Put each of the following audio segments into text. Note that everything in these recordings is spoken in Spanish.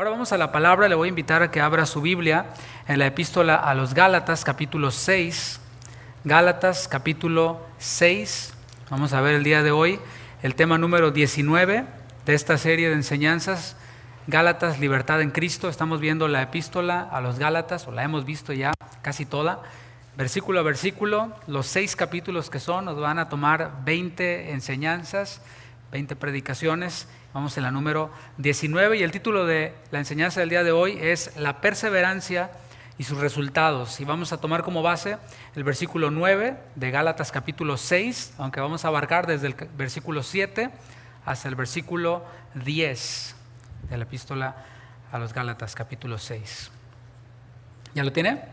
Ahora vamos a la palabra. Le voy a invitar a que abra su Biblia en la epístola a los Gálatas, capítulo 6. Gálatas, capítulo 6. Vamos a ver el día de hoy el tema número 19 de esta serie de enseñanzas. Gálatas, libertad en Cristo. Estamos viendo la epístola a los Gálatas, o la hemos visto ya casi toda. Versículo a versículo, los 6 capítulos que son, nos van a tomar 20 enseñanzas, 20 predicaciones. Vamos en la número 19 y el título de la enseñanza del día de hoy es La perseverancia y sus resultados. Y vamos a tomar como base el versículo 9 de Gálatas capítulo 6, aunque vamos a abarcar desde el versículo 7 hasta el versículo 10 de la epístola a los Gálatas capítulo 6. ¿Ya lo tiene?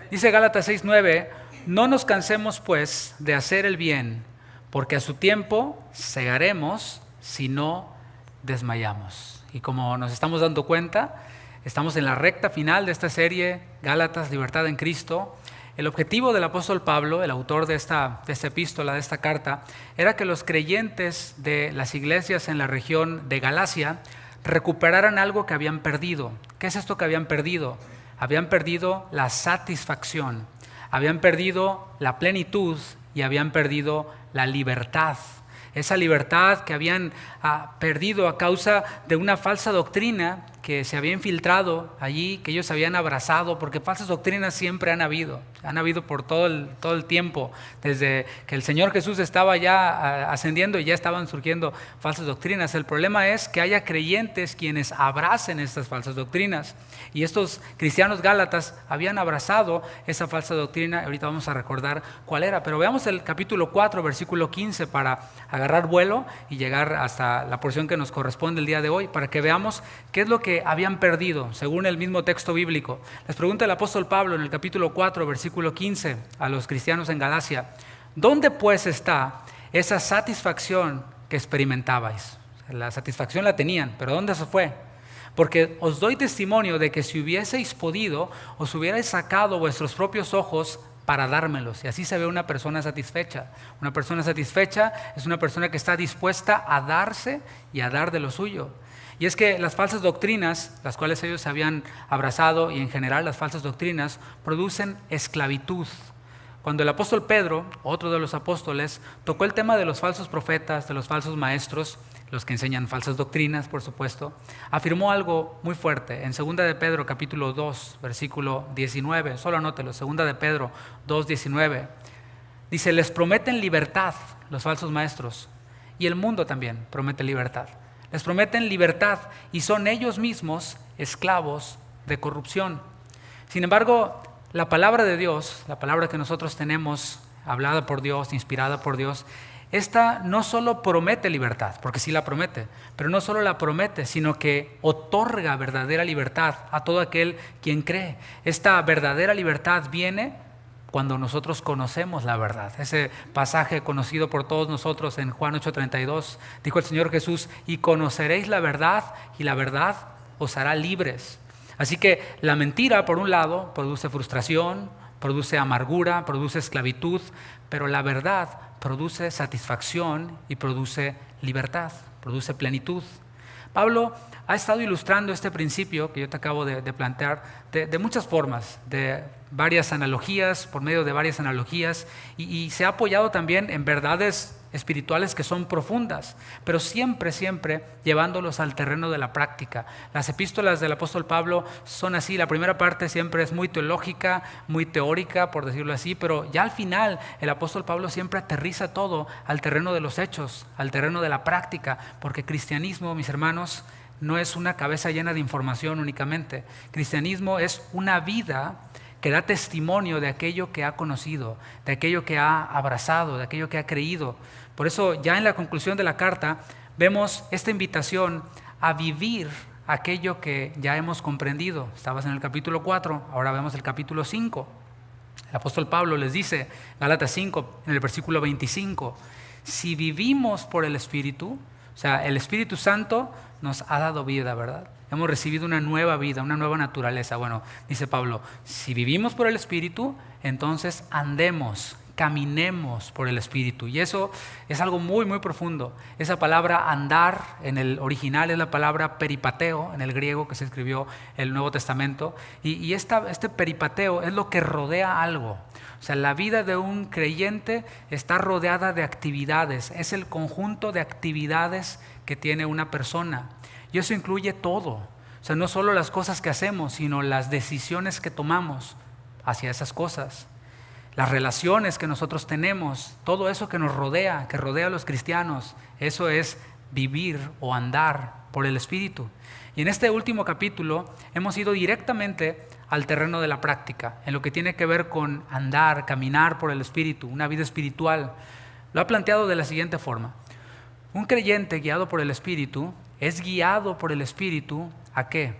Dice Gálatas 6:9, no nos cansemos pues de hacer el bien, porque a su tiempo segaremos si no desmayamos. Y como nos estamos dando cuenta, estamos en la recta final de esta serie, Gálatas, libertad en Cristo. El objetivo del apóstol Pablo, el autor de esta epístola, de esta carta, era que los creyentes de las iglesias en la región de Galacia recuperaran algo que habían perdido. ¿Qué es esto que habían perdido? Habían perdido la satisfacción, habían perdido la plenitud y habían perdido la libertad. Esa libertad que habían perdido a causa de una falsa doctrina que se había infiltrado allí, que ellos habían abrazado, porque falsas doctrinas siempre han habido por todo el tiempo, desde que el Señor Jesús estaba ya ascendiendo y ya estaban surgiendo falsas doctrinas. El problema es que haya creyentes quienes abracen estas falsas doctrinas, y estos cristianos gálatas habían abrazado esa falsa doctrina. Ahorita vamos a recordar cuál era, pero veamos el capítulo 4, versículo 15 para agarrar vuelo y llegar hasta la porción que nos corresponde el día de hoy, para que veamos qué es lo que habían perdido según el mismo texto bíblico. Les pregunta el apóstol Pablo en el capítulo 4, versículo 15 a los cristianos en Galacia: ¿dónde pues está esa satisfacción que experimentabais? La satisfacción la tenían, pero ¿dónde se fue? Porque os doy testimonio de que si hubieseis podido, os hubierais sacado vuestros propios ojos para dármelos. Y así se ve una persona satisfecha. Una persona satisfecha es una persona que está dispuesta a darse y a dar de lo suyo. Y es que las falsas doctrinas, las cuales ellos habían abrazado, y en general las falsas doctrinas, producen esclavitud. Cuando el apóstol Pedro, otro de los apóstoles, tocó el tema de los falsos profetas, de los falsos maestros, los que enseñan falsas doctrinas, por supuesto, afirmó algo muy fuerte en 2 de Pedro, capítulo 2, versículo 19. Solo anótelo, 2 de Pedro 2, 19. Dice, les prometen libertad los falsos maestros, y el mundo también promete libertad. Les prometen libertad y son ellos mismos esclavos de corrupción. Sin embargo, la palabra de Dios, la palabra que nosotros tenemos, hablada por Dios, inspirada por Dios, esta no solo promete libertad, porque sí la promete, pero no solo la promete, sino que otorga verdadera libertad a todo aquel quien cree. Esta verdadera libertad viene cuando nosotros conocemos la verdad. Ese pasaje conocido por todos nosotros en Juan 8:32, dijo el Señor Jesús, y conoceréis la verdad, y la verdad os hará libres. Así que la mentira, por un lado, produce frustración, produce amargura, produce esclavitud, pero la verdad produce satisfacción y produce libertad, produce plenitud. Pablo ha estado ilustrando este principio que yo te acabo de plantear de muchas formas, de varias analogías, por medio de varias analogías, y se ha apoyado también en verdades espirituales que son profundas, pero siempre llevándolos al terreno de la práctica. Las epístolas del apóstol Pablo son así. La primera parte siempre es muy teológica, muy teórica, por decirlo así, pero ya al final el apóstol Pablo siempre aterriza todo al terreno de los hechos, al terreno de la práctica, porque cristianismo, mis hermanos, no es una cabeza llena de información únicamente. Cristianismo es una vida que da testimonio de aquello que ha conocido, de aquello que ha abrazado, de aquello que ha creído. Por eso ya en la conclusión de la carta vemos esta invitación a vivir aquello que ya hemos comprendido. Estabas en el capítulo 4, ahora vemos el capítulo 5. El apóstol Pablo les dice, Gálatas 5, en el versículo 25, si vivimos por el Espíritu, o sea, el Espíritu Santo nos ha dado vida, ¿verdad? Hemos recibido una nueva vida, una nueva naturaleza. Bueno, dice Pablo, si vivimos por el Espíritu, entonces andemos, caminemos por el Espíritu. Y eso es algo muy, muy profundo. Esa palabra andar en el original es la palabra peripateo, en el griego que se escribió el Nuevo Testamento. Y este peripateo es lo que rodea algo. O sea, la vida de un creyente está rodeada de actividades. Es el conjunto de actividades que tiene una persona. Y eso incluye todo. O sea, no solo las cosas que hacemos, sino las decisiones que tomamos hacia esas cosas. Las relaciones que nosotros tenemos, todo eso que nos rodea, que rodea a los cristianos, eso es vivir o andar por el Espíritu. Y en este último capítulo hemos ido directamente al terreno de la práctica, en lo que tiene que ver con andar, caminar por el Espíritu, una vida espiritual. Lo ha planteado de la siguiente forma. Un creyente guiado por el Espíritu es guiado por el Espíritu ¿a qué?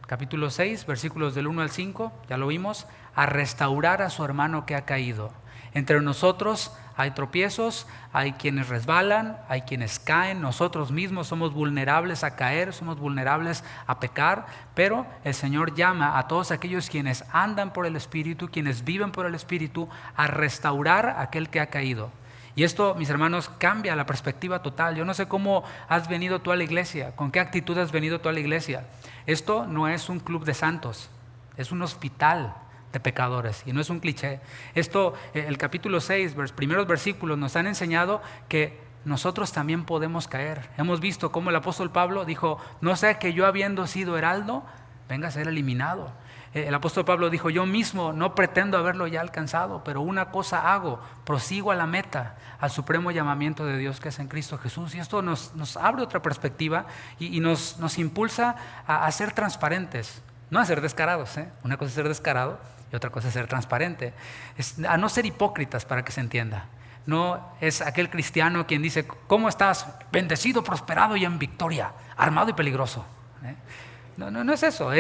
Capítulo 6, versículos del 1 al 5, ya lo vimos, a restaurar a su hermano que ha caído. Entre nosotros hay tropiezos, hay quienes resbalan, hay quienes caen, nosotros mismos somos vulnerables a caer, somos vulnerables a pecar, pero el Señor llama a todos aquellos quienes andan por el Espíritu, quienes viven por el Espíritu, a restaurar a aquel que ha caído. Y esto, mis hermanos, cambia la perspectiva total. Yo no sé cómo has venido tú a la iglesia, con qué actitud has venido tú a la iglesia. Esto no es un club de santos, es un hospital de pecadores y no es un cliché. Esto, el capítulo 6, primeros versículos nos han enseñado que nosotros también podemos caer. Hemos visto cómo el apóstol Pablo dijo, no sea que yo habiendo sido heraldo, venga a ser eliminado. El apóstol Pablo dijo, yo mismo no pretendo haberlo ya alcanzado, pero una cosa hago, prosigo a la meta, al supremo llamamiento de Dios que es en Cristo Jesús. Y esto nos abre otra perspectiva y nos impulsa a ser transparentes, no a ser descarados. Una cosa es ser descarado y otra cosa es ser transparente. A no ser hipócritas, para que se entienda. No es aquel cristiano quien dice, ¿cómo estás? Bendecido, prosperado y en victoria, armado y peligroso. No es eso,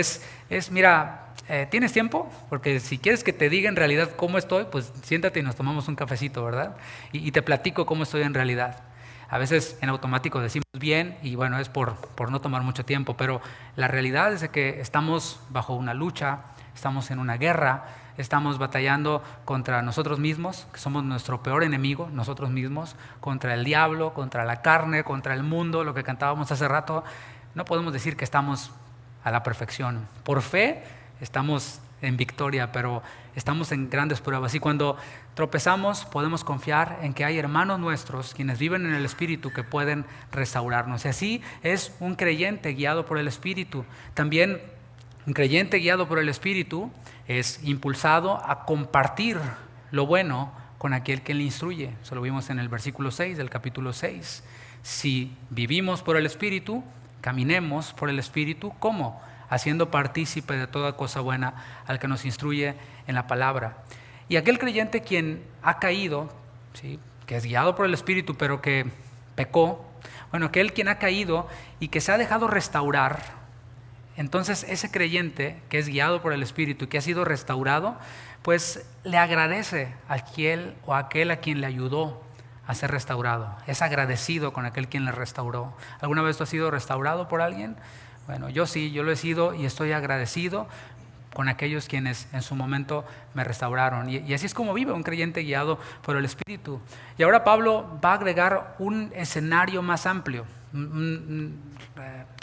mira, ¿tienes tiempo? Porque si quieres que te diga en realidad cómo estoy, pues siéntate y nos tomamos un cafecito, ¿verdad? Y te platico cómo estoy en realidad. A veces en automático decimos bien y bueno, es por no tomar mucho tiempo, pero la realidad es que estamos bajo una lucha, estamos en una guerra, estamos batallando contra nosotros mismos, que somos nuestro peor enemigo, nosotros mismos, contra el diablo, contra la carne, contra el mundo, lo que cantábamos hace rato. No podemos decir que estamos a la perfección. Por fe estamos en victoria, pero estamos en grandes pruebas. Y cuando tropezamos podemos confiar en que hay hermanos nuestros, quienes viven en el Espíritu, que pueden restaurarnos. Y así es un creyente guiado por el Espíritu. También un creyente guiado por el Espíritu es impulsado a compartir lo bueno con aquel que le instruye. Eso lo vimos en el versículo 6 del capítulo 6. Si vivimos por el Espíritu, caminemos por el Espíritu, ¿cómo? Haciendo partícipe de toda cosa buena al que nos instruye en la palabra. Y aquel creyente quien ha caído, ¿sí?, que es guiado por el Espíritu, pero que pecó, bueno, aquel quien ha caído y que se ha dejado restaurar, entonces ese creyente que es guiado por el Espíritu y que ha sido restaurado, pues le agradece a aquel o a aquel a quien le ayudó a ser restaurado. Es agradecido con aquel quien le restauró. ¿Alguna vez tú has sido restaurado por alguien? Bueno, yo sí, yo lo he sido y estoy agradecido con aquellos quienes en su momento me restauraron. Y así es como vive un creyente guiado por el Espíritu. Y ahora Pablo va a agregar un escenario más amplio,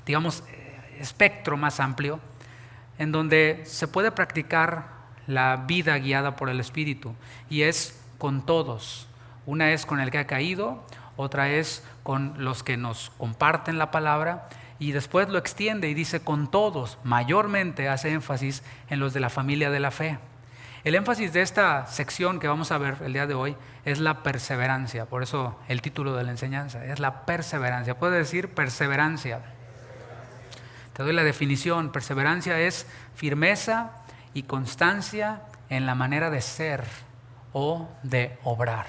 digamos, espectro más amplio, en donde se puede practicar la vida guiada por el Espíritu. Y es con todos. Una es con el que ha caído, otra es con los que nos comparten la palabra, y después lo extiende y dice con todos, mayormente hace énfasis en los de la familia de la fe. El énfasis de esta sección que vamos a ver el día de hoy es la perseverancia, por eso el título de la enseñanza es la perseverancia. Puede decir perseverancia. Te doy la definición. Perseverancia es firmeza y constancia en la manera de ser o de obrar.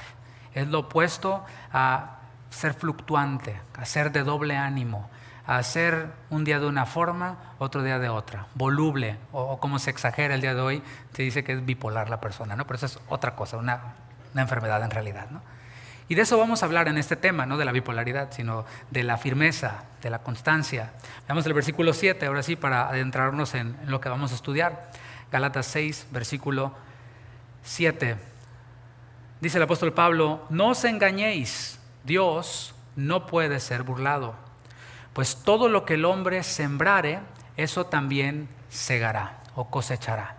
Es lo opuesto a ser fluctuante, a ser de doble ánimo, a ser un día de una forma, otro día de otra, voluble, o como se exagera el día de hoy, se dice que es bipolar la persona, ¿no? Pero eso es otra cosa, una enfermedad en realidad, ¿no? Y de eso vamos a hablar en este tema, no de la bipolaridad, sino de la firmeza, de la constancia. Veamos el versículo 7, ahora sí, para adentrarnos en lo que vamos a estudiar. Gálatas 6, versículo 7. Dice el apóstol Pablo, no os engañéis, Dios no puede ser burlado, pues todo lo que el hombre sembrare, eso también segará o cosechará.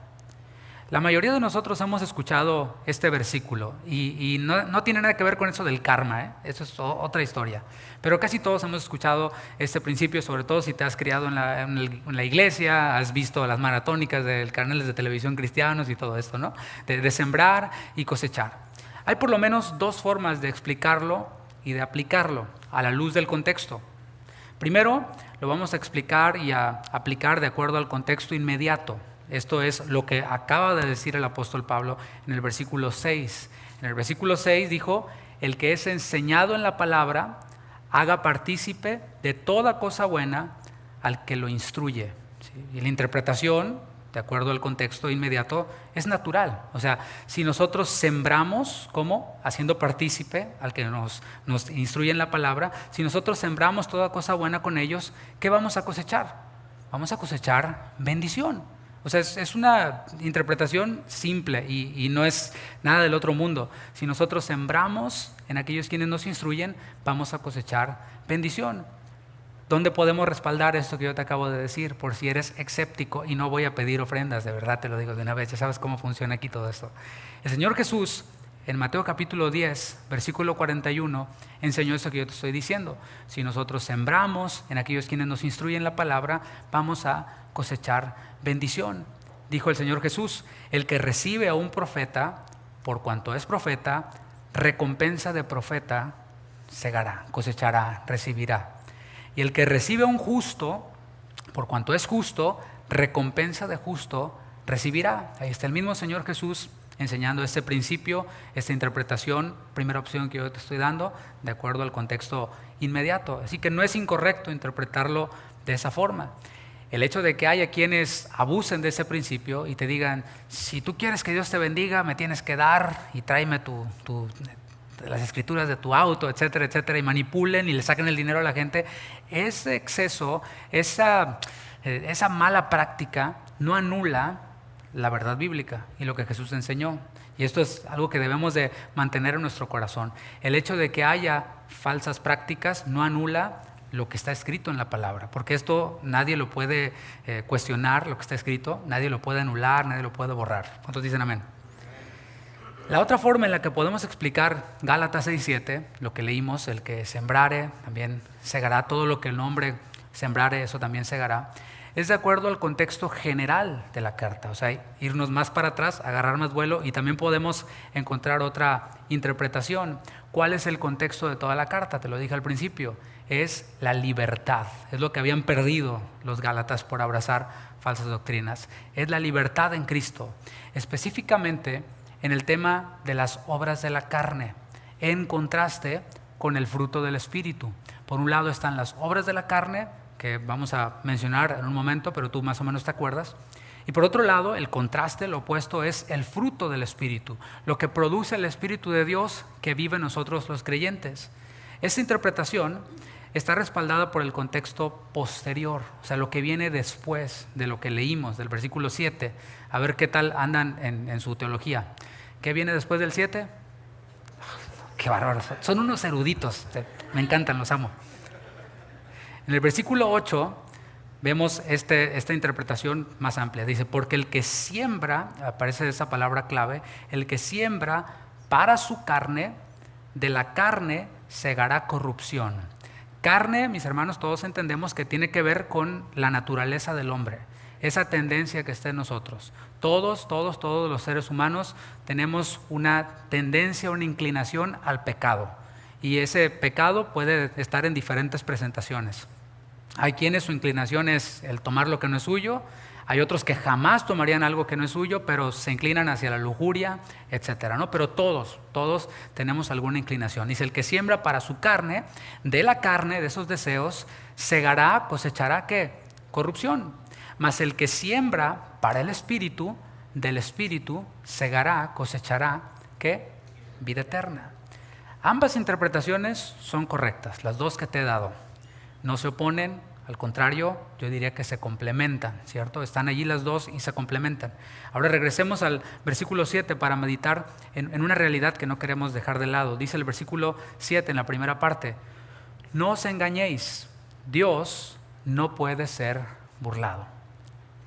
La mayoría de nosotros hemos escuchado este versículo y no tiene nada que ver con eso del karma, eso es otra historia. Pero casi todos hemos escuchado este principio, sobre todo si te has criado en la iglesia, has visto las maratónicas de canales de televisión cristianos y todo esto, ¿no? De sembrar y cosechar. Hay por lo menos dos formas de explicarlo y de aplicarlo a la luz del contexto. Primero, lo vamos a explicar y a aplicar de acuerdo al contexto inmediato. Esto es lo que acaba de decir el apóstol Pablo en el versículo 6. En el versículo 6 dijo, el que es enseñado en la palabra, haga partícipe de toda cosa buena al que lo instruye. ¿Sí? Y la interpretación, de acuerdo al contexto inmediato, es natural. O sea, si nosotros sembramos, ¿cómo? Haciendo partícipe al que nos instruye en la palabra, si nosotros sembramos toda cosa buena con ellos, ¿qué vamos a cosechar? Vamos a cosechar bendición. O sea, es una interpretación simple y no es nada del otro mundo. Si nosotros sembramos en aquellos quienes nos instruyen, vamos a cosechar bendición. ¿Dónde podemos respaldar esto que yo te acabo de decir? Por si eres escéptico y no voy a pedir ofrendas, de verdad te lo digo de una vez, ya sabes cómo funciona aquí todo esto. El Señor Jesús, en Mateo capítulo 10, versículo 41, enseñó eso que yo te estoy diciendo. Si nosotros sembramos en aquellos quienes nos instruyen la palabra, vamos a cosechar bendición. Dijo el Señor Jesús, el que recibe a un profeta, por cuanto es profeta, recompensa de profeta segará, cosechará, recibirá. Y el que recibe a un justo, por cuanto es justo, recompensa de justo recibirá. Ahí está el mismo Señor Jesús enseñando este principio, esta interpretación, primera opción que yo te estoy dando, de acuerdo al contexto inmediato. Así que no es incorrecto interpretarlo de esa forma. El hecho de que haya quienes abusen de ese principio y te digan, si tú quieres que Dios te bendiga, me tienes que dar y tráeme las escrituras de tu auto, etcétera, etcétera, y manipulen y le saquen el dinero a la gente, ese exceso, esa mala práctica no anula la verdad bíblica y lo que Jesús enseñó. Y esto es algo que debemos de mantener en nuestro corazón. El hecho de que haya falsas prácticas no anula lo que está escrito en la palabra, porque esto nadie lo puede cuestionar, lo que está escrito, nadie lo puede anular, nadie lo puede borrar. ¿Cuántos dicen amén? La otra forma en la que podemos explicar Gálatas 6:7, lo que leímos, el que sembrare también segará, todo lo que el hombre sembrare, eso también segará, es de acuerdo al contexto general de la carta. O sea, irnos más para atrás, agarrar más vuelo, y también podemos encontrar otra interpretación. ¿Cuál es el contexto de toda la carta? Te lo dije al principio, es la libertad. Es lo que habían perdido los gálatas por abrazar falsas doctrinas. Es la libertad en Cristo, específicamente en el tema de las obras de la carne, en contraste con el fruto del Espíritu. Por un lado están las obras de la carne, que vamos a mencionar en un momento, pero tú más o menos te acuerdas. Y por otro lado, el contraste, lo opuesto, es el fruto del Espíritu, lo que produce el Espíritu de Dios que vive en nosotros los creyentes. Esta interpretación está respaldada por el contexto posterior, o sea, lo que viene después de lo que leímos, del versículo 7. A ver qué tal andan en su teología. ¿Qué viene después del 7? Qué bárbaros, son unos eruditos, me encantan, los amo. En el versículo 8 vemos esta interpretación más amplia. Dice, porque el que siembra, aparece esa palabra clave, el que siembra para su carne, de la carne segará corrupción. Carne, mis hermanos, todos entendemos que tiene que ver con la naturaleza del hombre, esa tendencia que está en nosotros. Todos los seres humanos tenemos una tendencia, una inclinación al pecado. Y ese pecado puede estar en diferentes presentaciones. Hay quienes su inclinación es el tomar lo que no es suyo, hay otros que jamás tomarían algo que no es suyo, pero se inclinan hacia la lujuria, etcétera, ¿no? Pero todos tenemos alguna inclinación. Dice, el que siembra para su carne, de la carne, de esos deseos, segará, cosechará, ¿qué? Corrupción. Mas el que siembra para el Espíritu, del Espíritu, segará, cosechará, ¿qué? Vida eterna. Ambas interpretaciones son correctas, las dos que te he dado. No se oponen Al contrario, yo diría que se complementan, ¿cierto? Están allí las dos y se complementan. Ahora regresemos al versículo 7 para meditar en una realidad que no queremos dejar de lado. Dice el versículo 7 en la primera parte: no os engañéis, Dios no puede ser burlado.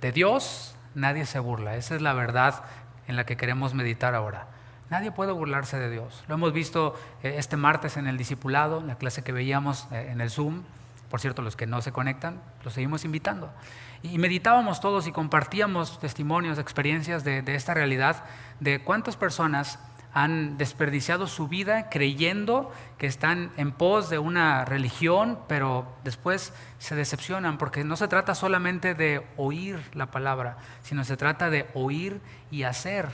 De Dios nadie se burla. Esa es la verdad en la que queremos meditar ahora. Nadie puede burlarse de Dios. Lo hemos visto este martes en el discipulado, en la clase que veíamos en el Zoom. Por cierto, los que no se conectan, los seguimos invitando. Y meditábamos todos y compartíamos testimonios, experiencias de esta realidad, de cuántas personas han desperdiciado su vida creyendo que están en pos de una religión, pero después se decepcionan, porque no se trata solamente de oír la palabra, sino se trata de oír y hacer.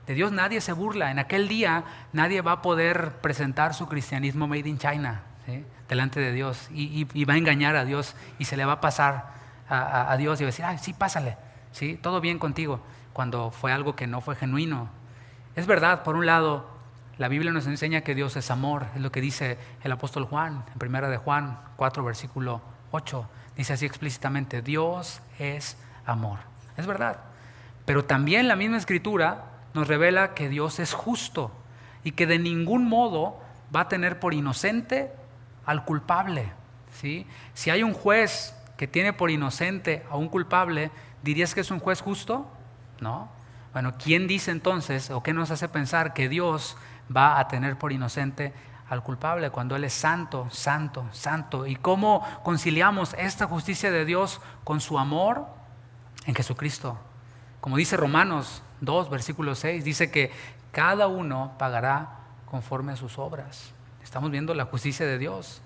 De Dios nadie se burla. En aquel día nadie va a poder presentar su cristianismo made in China, ¿sí?, delante de Dios y va a engañar a Dios y se le va a pasar a Dios y va a decir: ay, sí, pásale, ¿sí?, todo bien contigo, cuando fue algo que no fue genuino. Es verdad, por un lado, la Biblia nos enseña que Dios es amor, es lo que dice el apóstol Juan, en primera de Juan 4, versículo 8, dice así explícitamente: Dios es amor. Es verdad, pero también la misma Escritura nos revela que Dios es justo y que de ningún modo va a tener por inocente al culpable, ¿sí? Si hay un juez que tiene por inocente a un culpable, ¿dirías que es un juez justo? No. Bueno, ¿quién dice entonces, o qué nos hace pensar que Dios va a tener por inocente al culpable cuando Él es santo, santo, santo? ¿Y cómo conciliamos esta justicia de Dios con su amor en Jesucristo? Como dice Romanos 2, versículo 6, dice que cada uno pagará conforme a sus obras. Estamos viendo la justicia de Dios.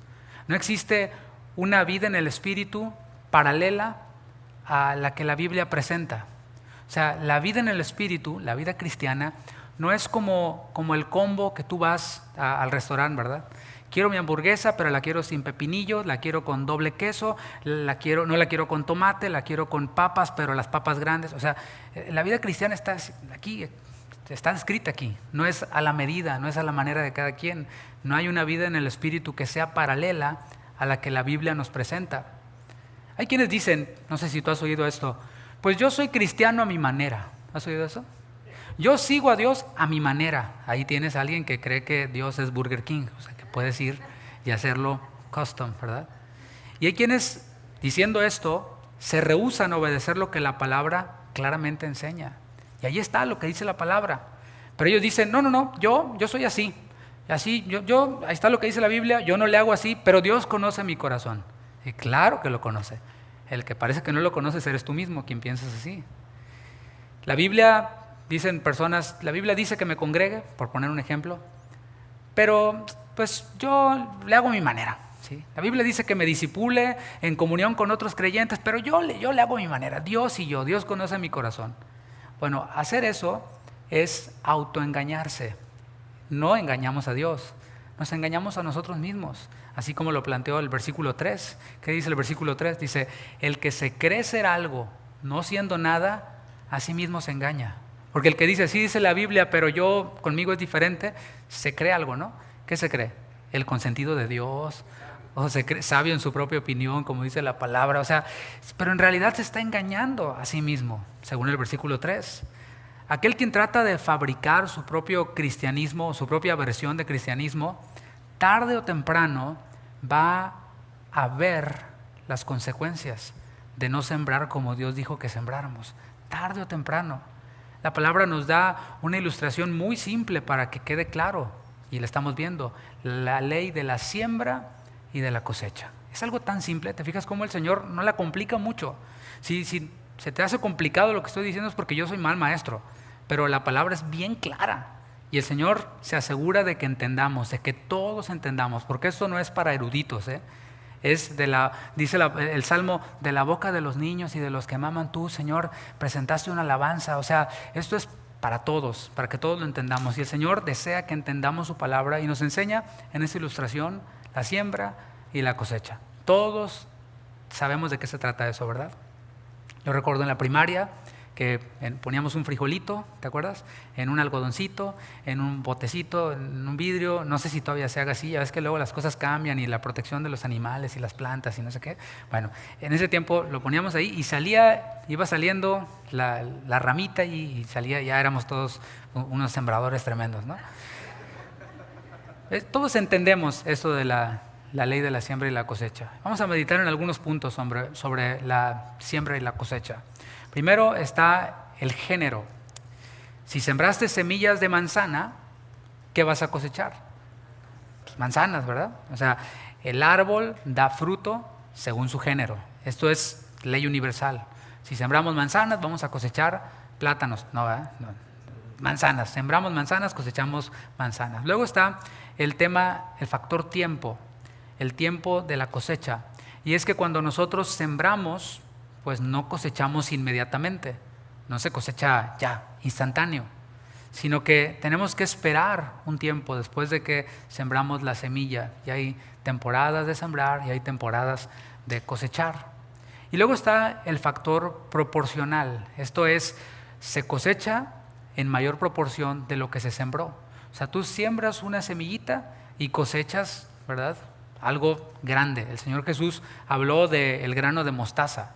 No existe una vida en el Espíritu paralela a la que la Biblia presenta. O sea, la vida en el Espíritu, la vida cristiana, no es como el combo que tú vas al restaurante, ¿verdad? Quiero mi hamburguesa, pero la quiero sin pepinillos, la quiero con doble queso, no la quiero con tomate, la quiero con papas, pero las papas grandes. O sea, la vida cristiana está aquí, está escrita aquí. No es a la medida, no es a la manera de cada quien. No hay una vida en el Espíritu que sea paralela a la que la Biblia nos presenta. Hay quienes dicen, no sé si tú has oído esto: pues yo soy cristiano a mi manera. ¿Has oído eso? Yo sigo a Dios a mi manera. Ahí tienes a alguien que cree que Dios es Burger King, o sea, que puedes ir y hacerlo custom, ¿verdad? Y hay quienes, diciendo esto, se rehúsan a obedecer lo que la palabra claramente enseña. Y ahí está lo que dice la palabra. Pero ellos dicen: no, yo soy así. Así, ahí está lo que dice la Biblia, yo no le hago así, pero Dios conoce mi corazón. Y claro que lo conoce. El que parece que no lo conoces eres tú mismo, quien piensas así. La Biblia, dicen personas, la Biblia dice que me congregue, por poner un ejemplo, pero pues yo le hago a mi manera, ¿sí? La Biblia dice que me discipule en comunión con otros creyentes, pero yo le hago a mi manera. Dios conoce mi corazón. Bueno, hacer eso es autoengañarse. No engañamos a Dios, nos engañamos a nosotros mismos. Así como lo planteó el versículo 3. ¿Qué dice el versículo 3? Dice: el que se cree ser algo, no siendo nada, a sí mismo se engaña. Porque el que dice: sí dice la Biblia, pero conmigo es diferente, se cree algo, ¿no? ¿Qué se cree? El consentido de Dios, o se cree sabio en su propia opinión, como dice la palabra. O sea, pero en realidad se está engañando a sí mismo, según el versículo 3. Aquel quien trata de fabricar su propio cristianismo, su propia versión de cristianismo, tarde o temprano va a ver las consecuencias de no sembrar como Dios dijo que sembráramos. Tarde o temprano. La palabra nos da una ilustración muy simple para que quede claro, y la estamos viendo: la ley de la siembra y de la cosecha. Es algo tan simple. ¿Te fijas cómo el Señor no la complica mucho? Si se te hace complicado lo que estoy diciendo, es porque yo soy mal maestro, pero la palabra es bien clara. Y el Señor se asegura de que entendamos, de que todos entendamos, porque esto no es para eruditos, Es dice el Salmo: de la boca de los niños y de los que maman tú, Señor, presentaste una alabanza. O sea, esto es para todos, para que todos lo entendamos. Y el Señor desea que entendamos su palabra y nos enseña en esta ilustración la siembra y la cosecha. Todos sabemos de qué se trata eso, ¿verdad? Yo recuerdo en la primaria que poníamos un frijolito, ¿te acuerdas? En un algodoncito, en un botecito, en un vidrio, no sé si todavía se haga así, ya ves que luego las cosas cambian y la protección de los animales y las plantas y no sé qué. Bueno, en ese tiempo lo poníamos ahí y iba saliendo la ramita y salía, ya éramos todos unos sembradores tremendos, ¿no? Todos entendemos eso de la ley de la siembra y la cosecha. Vamos a meditar en algunos puntos sobre la siembra y la cosecha. Primero está el género. Si sembraste semillas de manzana, ¿qué vas a cosechar? Pues manzanas, ¿verdad? O sea, el árbol da fruto según su género. Esto es ley universal. Si sembramos manzanas, vamos a cosechar plátanos. No, ¿verdad? No. Manzanas. Sembramos manzanas, cosechamos manzanas. Luego está el factor tiempo, el tiempo de la cosecha. Y es que cuando nosotros sembramos, pues no cosechamos inmediatamente, no se cosecha ya, instantáneo, sino que tenemos que esperar un tiempo después de que sembramos la semilla. Y hay temporadas de sembrar y hay temporadas de cosechar. Y luego está el factor proporcional, esto es, se cosecha en mayor proporción de lo que se sembró. O sea, tú siembras una semillita y cosechas, ¿verdad?, algo grande. El Señor Jesús habló del grano de mostaza.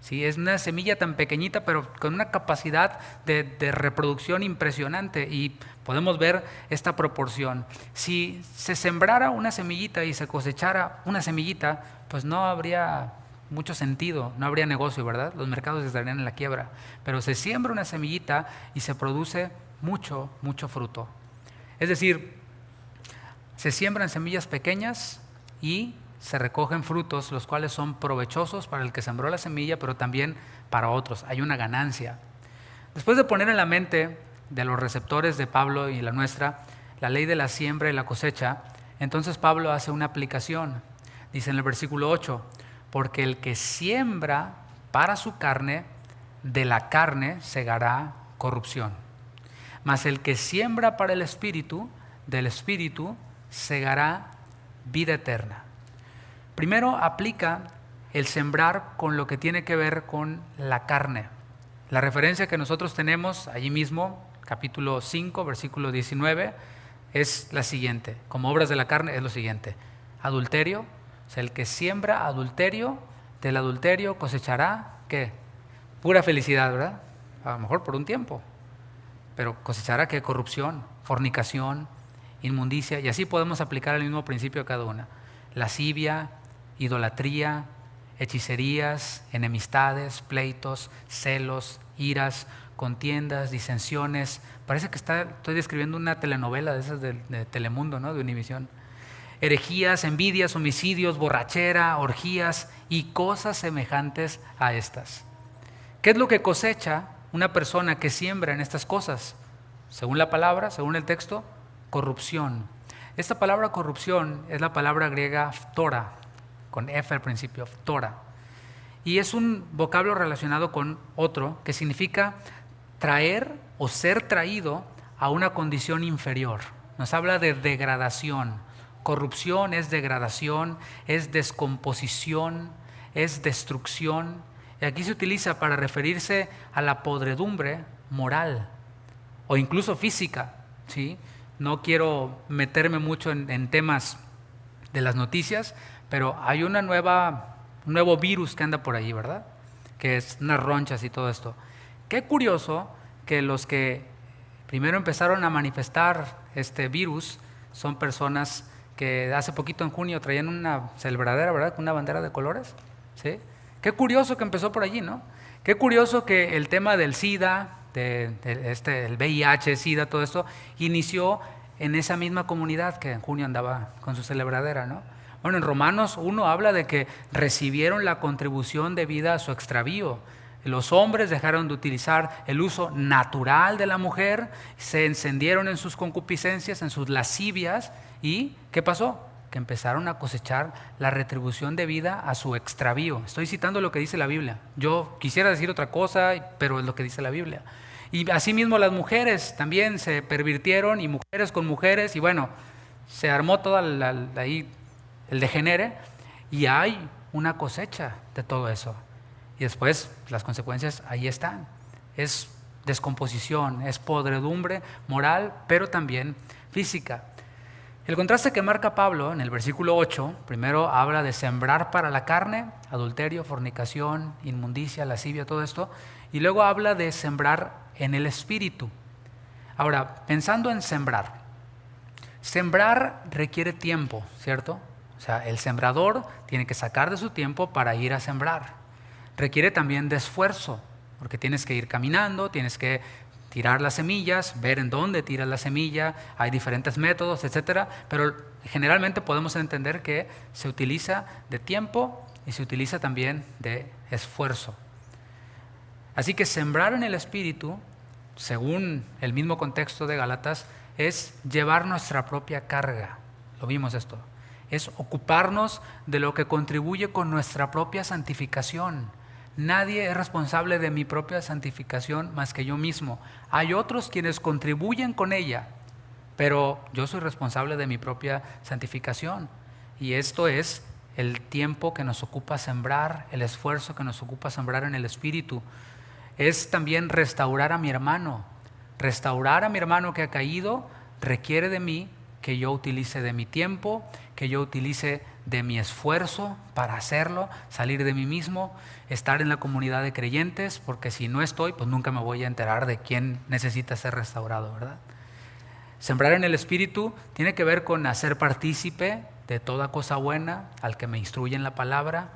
¿Sí? Es una semilla tan pequeñita, pero con una capacidad de reproducción impresionante, y podemos ver esta proporción. Si se sembrara una semillita y se cosechara una semillita, pues no habría mucho sentido, no habría negocio, ¿verdad? Los mercados estarían en la quiebra. Pero se siembra una semillita y se produce mucho, mucho fruto. Es decir, se siembran semillas pequeñas y se recogen frutos, los cuales son provechosos para el que sembró la semilla, pero también para otros. Hay una ganancia. Después de poner en la mente de los receptores de Pablo y la nuestra la ley de la siembra y la cosecha, entonces Pablo hace una aplicación. Dice en el versículo 8, porque el que siembra para su carne, de la carne segará corrupción. Mas el que siembra para el Espíritu, del Espíritu segará vida eterna. Primero aplica el sembrar con lo que tiene que ver con la carne. La referencia que nosotros tenemos allí mismo, capítulo 5, versículo 19, es la siguiente. Como obras de la carne es lo siguiente: adulterio, o sea, el que siembra adulterio, del adulterio cosechará, ¿qué? Pura felicidad, ¿verdad? A lo mejor por un tiempo, pero cosechará, ¿qué? Corrupción, fornicación, inmundicia, y así podemos aplicar el mismo principio a cada una. Lascivia, idolatría, hechicerías, enemistades, pleitos, celos, iras, contiendas, disensiones. Parece que estoy describiendo una telenovela de esas de Telemundo, ¿no?, de Univisión. Herejías, envidias, homicidios, borrachera, orgías y cosas semejantes a estas. ¿Qué es lo que cosecha una persona que siembra en estas cosas? Según la palabra, según el texto, corrupción. Esta palabra corrupción es la palabra griega phtora, con F al principio, phtora. Y es un vocablo relacionado con otro que significa traer o ser traído a una condición inferior. Nos habla de degradación. Corrupción es degradación, es descomposición, es destrucción. Y aquí se utiliza para referirse a la podredumbre moral o incluso física, ¿sí? No quiero meterme mucho en temas de las noticias, pero hay un nuevo virus que anda por ahí, ¿verdad? Que es unas ronchas y todo esto. Qué curioso que los que primero empezaron a manifestar este virus son personas que hace poquito en junio traían una celebradera, ¿verdad?, con una bandera de colores, ¿sí? Qué curioso que empezó por allí, ¿no? Qué curioso que el tema del SIDA, el VIH, SIDA, todo esto, inició en esa misma comunidad que en junio andaba con su celebradera, ¿no? Bueno, en Romanos 1 habla de que recibieron la contribución debida a su extravío. Los hombres dejaron de utilizar el uso natural de la mujer, se encendieron en sus concupiscencias, en sus lascivias, y ¿qué pasó? Que empezaron a cosechar la retribución debida a su extravío. Estoy citando lo que dice la Biblia. Yo quisiera decir otra cosa, pero es lo que dice la Biblia. Y asimismo las mujeres también se pervirtieron, y mujeres con mujeres, y bueno, se armó toda ahí el degenere, y hay una cosecha de todo eso. Y después las consecuencias ahí están. es descomposición, es podredumbre moral, pero también física. El contraste que marca Pablo en el versículo 8, primero habla de sembrar para la carne, adulterio, fornicación, inmundicia, lascivia, todo esto, y luego habla de sembrar en el espíritu. Ahora, pensando en sembrar requiere tiempo, ¿cierto? O sea, el sembrador tiene que sacar de su tiempo para ir a sembrar. Requiere también de esfuerzo, porque tienes que ir caminando, tienes que tirar las semillas, ver en dónde tiras la semilla, hay diferentes métodos, etcétera, pero generalmente podemos entender que se utiliza de tiempo y se utiliza también de esfuerzo. Así que sembrar en el espíritu, según el mismo contexto de Gálatas, es llevar nuestra propia carga. Lo vimos esto. Es ocuparnos de lo que contribuye con nuestra propia santificación. Nadie es responsable de mi propia santificación más que yo mismo. Hay otros quienes contribuyen con ella, pero yo soy responsable de mi propia santificación. Y esto es el tiempo que nos ocupa sembrar, el esfuerzo que nos ocupa sembrar en el espíritu. Es también restaurar a mi hermano. Restaurar a mi hermano que ha caído requiere de mí que yo utilice de mi tiempo, que yo utilice de mi esfuerzo para hacerlo, salir de mí mismo, estar en la comunidad de creyentes, porque si no estoy, pues nunca me voy a enterar de quién necesita ser restaurado, ¿verdad? Sembrar en el espíritu tiene que ver con hacer partícipe de toda cosa buena al que me instruye en la palabra.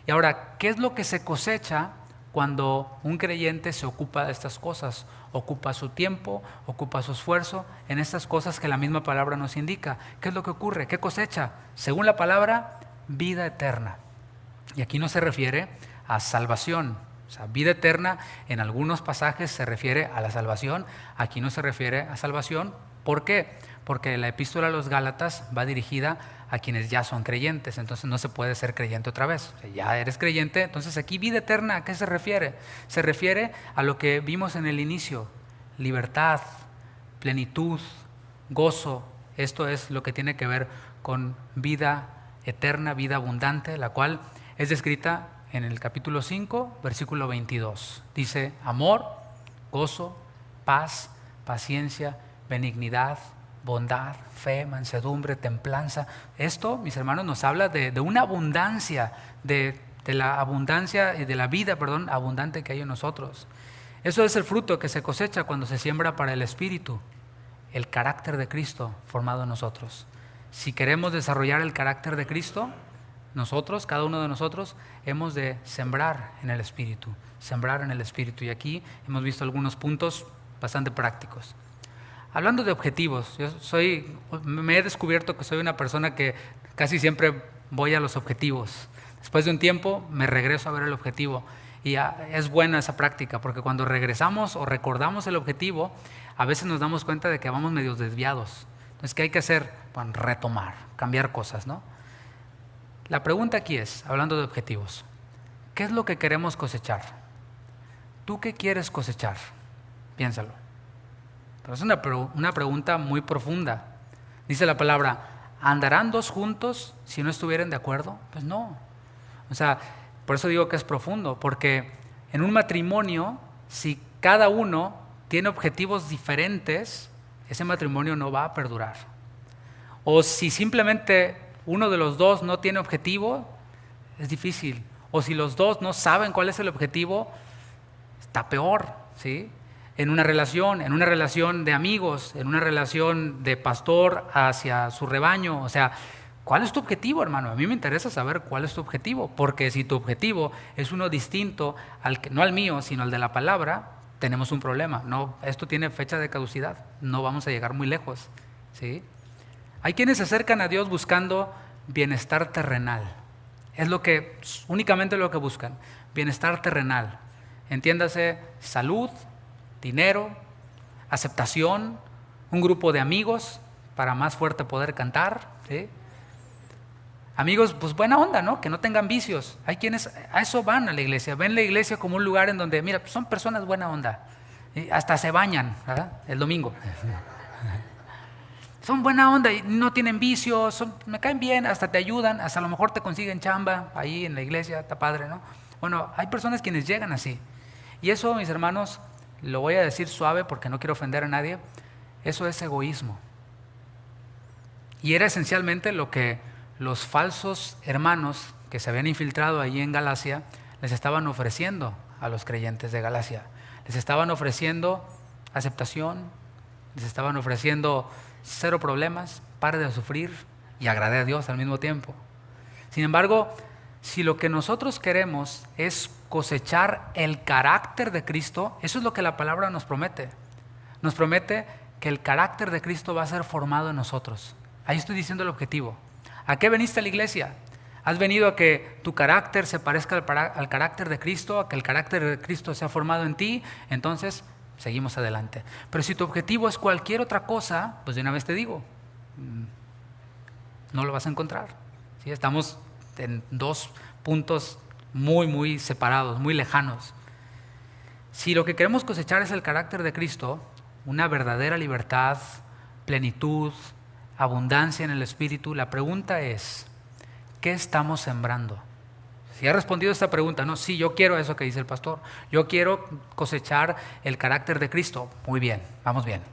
Y ahora, ¿qué es lo que se cosecha cuando un creyente se ocupa de estas cosas? Ocupa su tiempo, ocupa su esfuerzo en estas cosas que la misma palabra nos indica. ¿Qué es lo que ocurre? ¿Qué cosecha? Según la palabra, vida eterna. Y aquí no se refiere a salvación. O sea, vida eterna en algunos pasajes se refiere a la salvación, aquí no se refiere a salvación. ¿Por qué? Porque la epístola a los Gálatas va dirigida a quienes ya son creyentes, entonces no se puede ser creyente otra vez. O sea, ya eres creyente, entonces aquí vida eterna, ¿a qué se refiere? Se refiere a lo que vimos en el inicio: libertad, plenitud, gozo. Esto es lo que tiene que ver con vida eterna, vida abundante, la cual es descrita en el capítulo 5, versículo 22. Dice: amor, gozo, paz, paciencia, benignidad, bondad, fe, mansedumbre, templanza. Esto, mis hermanos, nos habla de una abundancia, de la abundancia y de la vida, abundante que hay en nosotros. Eso es el fruto que se cosecha cuando se siembra para el Espíritu, el carácter de Cristo formado en nosotros. Si queremos desarrollar el carácter de Cristo, nosotros, cada uno de nosotros, hemos de sembrar en el Espíritu, sembrar en el Espíritu. Y aquí hemos visto algunos puntos bastante prácticos. Hablando de objetivos, me he descubierto que soy una persona que casi siempre voy a los objetivos. Después de un tiempo me regreso a ver el objetivo. Y es buena esa práctica, porque cuando regresamos o recordamos el objetivo, a veces nos damos cuenta de que vamos medio desviados. Entonces, ¿qué hay que hacer? Bueno, retomar, cambiar cosas, ¿no? La pregunta aquí es, hablando de objetivos, ¿qué es lo que queremos cosechar? ¿Tú qué quieres cosechar? Piénsalo. Pero es una pregunta muy profunda. Dice la palabra: ¿andarán dos juntos si no estuvieran de acuerdo? Pues no. O sea, por eso digo que es profundo, porque en un matrimonio, si cada uno tiene objetivos diferentes, ese matrimonio no va a perdurar. O si simplemente uno de los dos no tiene objetivo, es difícil. O si los dos no saben cuál es el objetivo, está peor, ¿sí? En una relación de amigos, en una relación de pastor hacia su rebaño. O sea, ¿cuál es tu objetivo, hermano? A mí me interesa saber cuál es tu objetivo, porque si tu objetivo es uno distinto, no al mío, sino al de la palabra, tenemos un problema. No, esto tiene fecha de caducidad, no vamos a llegar muy lejos, ¿sí? Hay quienes se acercan a Dios buscando bienestar terrenal. Es únicamente lo que buscan, bienestar terrenal. Entiéndase, salud, dinero, aceptación, un grupo de amigos para más fuerte poder cantar, ¿sí? Amigos, pues buena onda, ¿no? Que no tengan vicios. Hay quienes a eso van a la iglesia, ven la iglesia como un lugar en donde, mira, son personas buena onda, ¿sí? Hasta se bañan, ¿verdad? El domingo. Son buena onda y no tienen vicios, me caen bien, hasta te ayudan, hasta a lo mejor te consiguen chamba ahí en la iglesia, está padre, ¿no? Bueno, hay personas quienes llegan así. Y eso, mis hermanos, lo voy a decir suave porque no quiero ofender a nadie, eso es egoísmo. Y era esencialmente lo que los falsos hermanos que se habían infiltrado allí en Galacia les estaban ofreciendo a los creyentes de Galacia. Les estaban ofreciendo aceptación, les estaban ofreciendo cero problemas, pare de sufrir y agrade a Dios al mismo tiempo. Sin embargo, si lo que nosotros queremos es cosechar el carácter de Cristo, eso es lo que la palabra nos promete. Nos promete que el carácter de Cristo va a ser formado en nosotros. Ahí estoy diciendo el objetivo. ¿A qué veniste a la iglesia? ¿Has venido a que tu carácter se parezca al carácter de Cristo, a que el carácter de Cristo sea formado en ti? Entonces, seguimos adelante. Pero si tu objetivo es cualquier otra cosa, pues de una vez te digo, no lo vas a encontrar. ¿Sí? Estamos en dos puntos muy separados, muy lejanos. Si lo que queremos cosechar es el carácter de Cristo, una verdadera libertad, plenitud, abundancia en el Espíritu, la pregunta es, ¿qué estamos sembrando? Si ha respondido esta pregunta, no, sí, yo quiero eso que dice el pastor, yo quiero cosechar el carácter de Cristo, muy bien, vamos bien.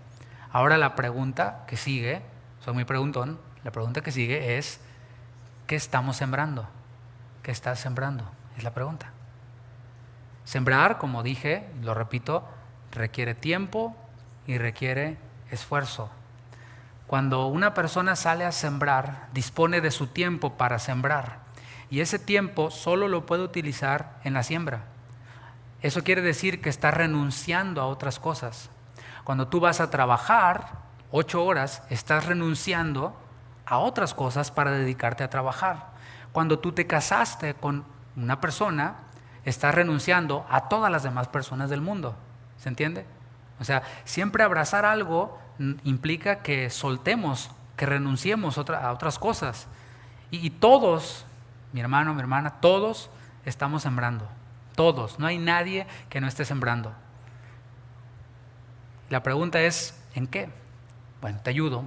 Ahora la pregunta que sigue, soy muy preguntón, la pregunta que sigue es, ¿qué estamos sembrando? ¿Qué estás sembrando? Es la pregunta. Sembrar, como dije, lo repito, requiere tiempo y requiere esfuerzo. Cuando una persona sale a sembrar, dispone de su tiempo para sembrar y ese tiempo solo lo puede utilizar en la siembra. Eso quiere decir que está renunciando a otras cosas. Cuando tú vas a trabajar 8 horas, estás renunciando a otras cosas para dedicarte a trabajar. Cuando tú te casaste con una persona, estás renunciando a todas las demás personas del mundo. ¿Se entiende? O sea, siempre abrazar algo implica que soltemos, que renunciemos a otras cosas. Y todos, mi hermano, mi hermana, todos estamos sembrando. Todos, no hay nadie que no esté sembrando. La pregunta es, ¿en qué? Bueno, te ayudo.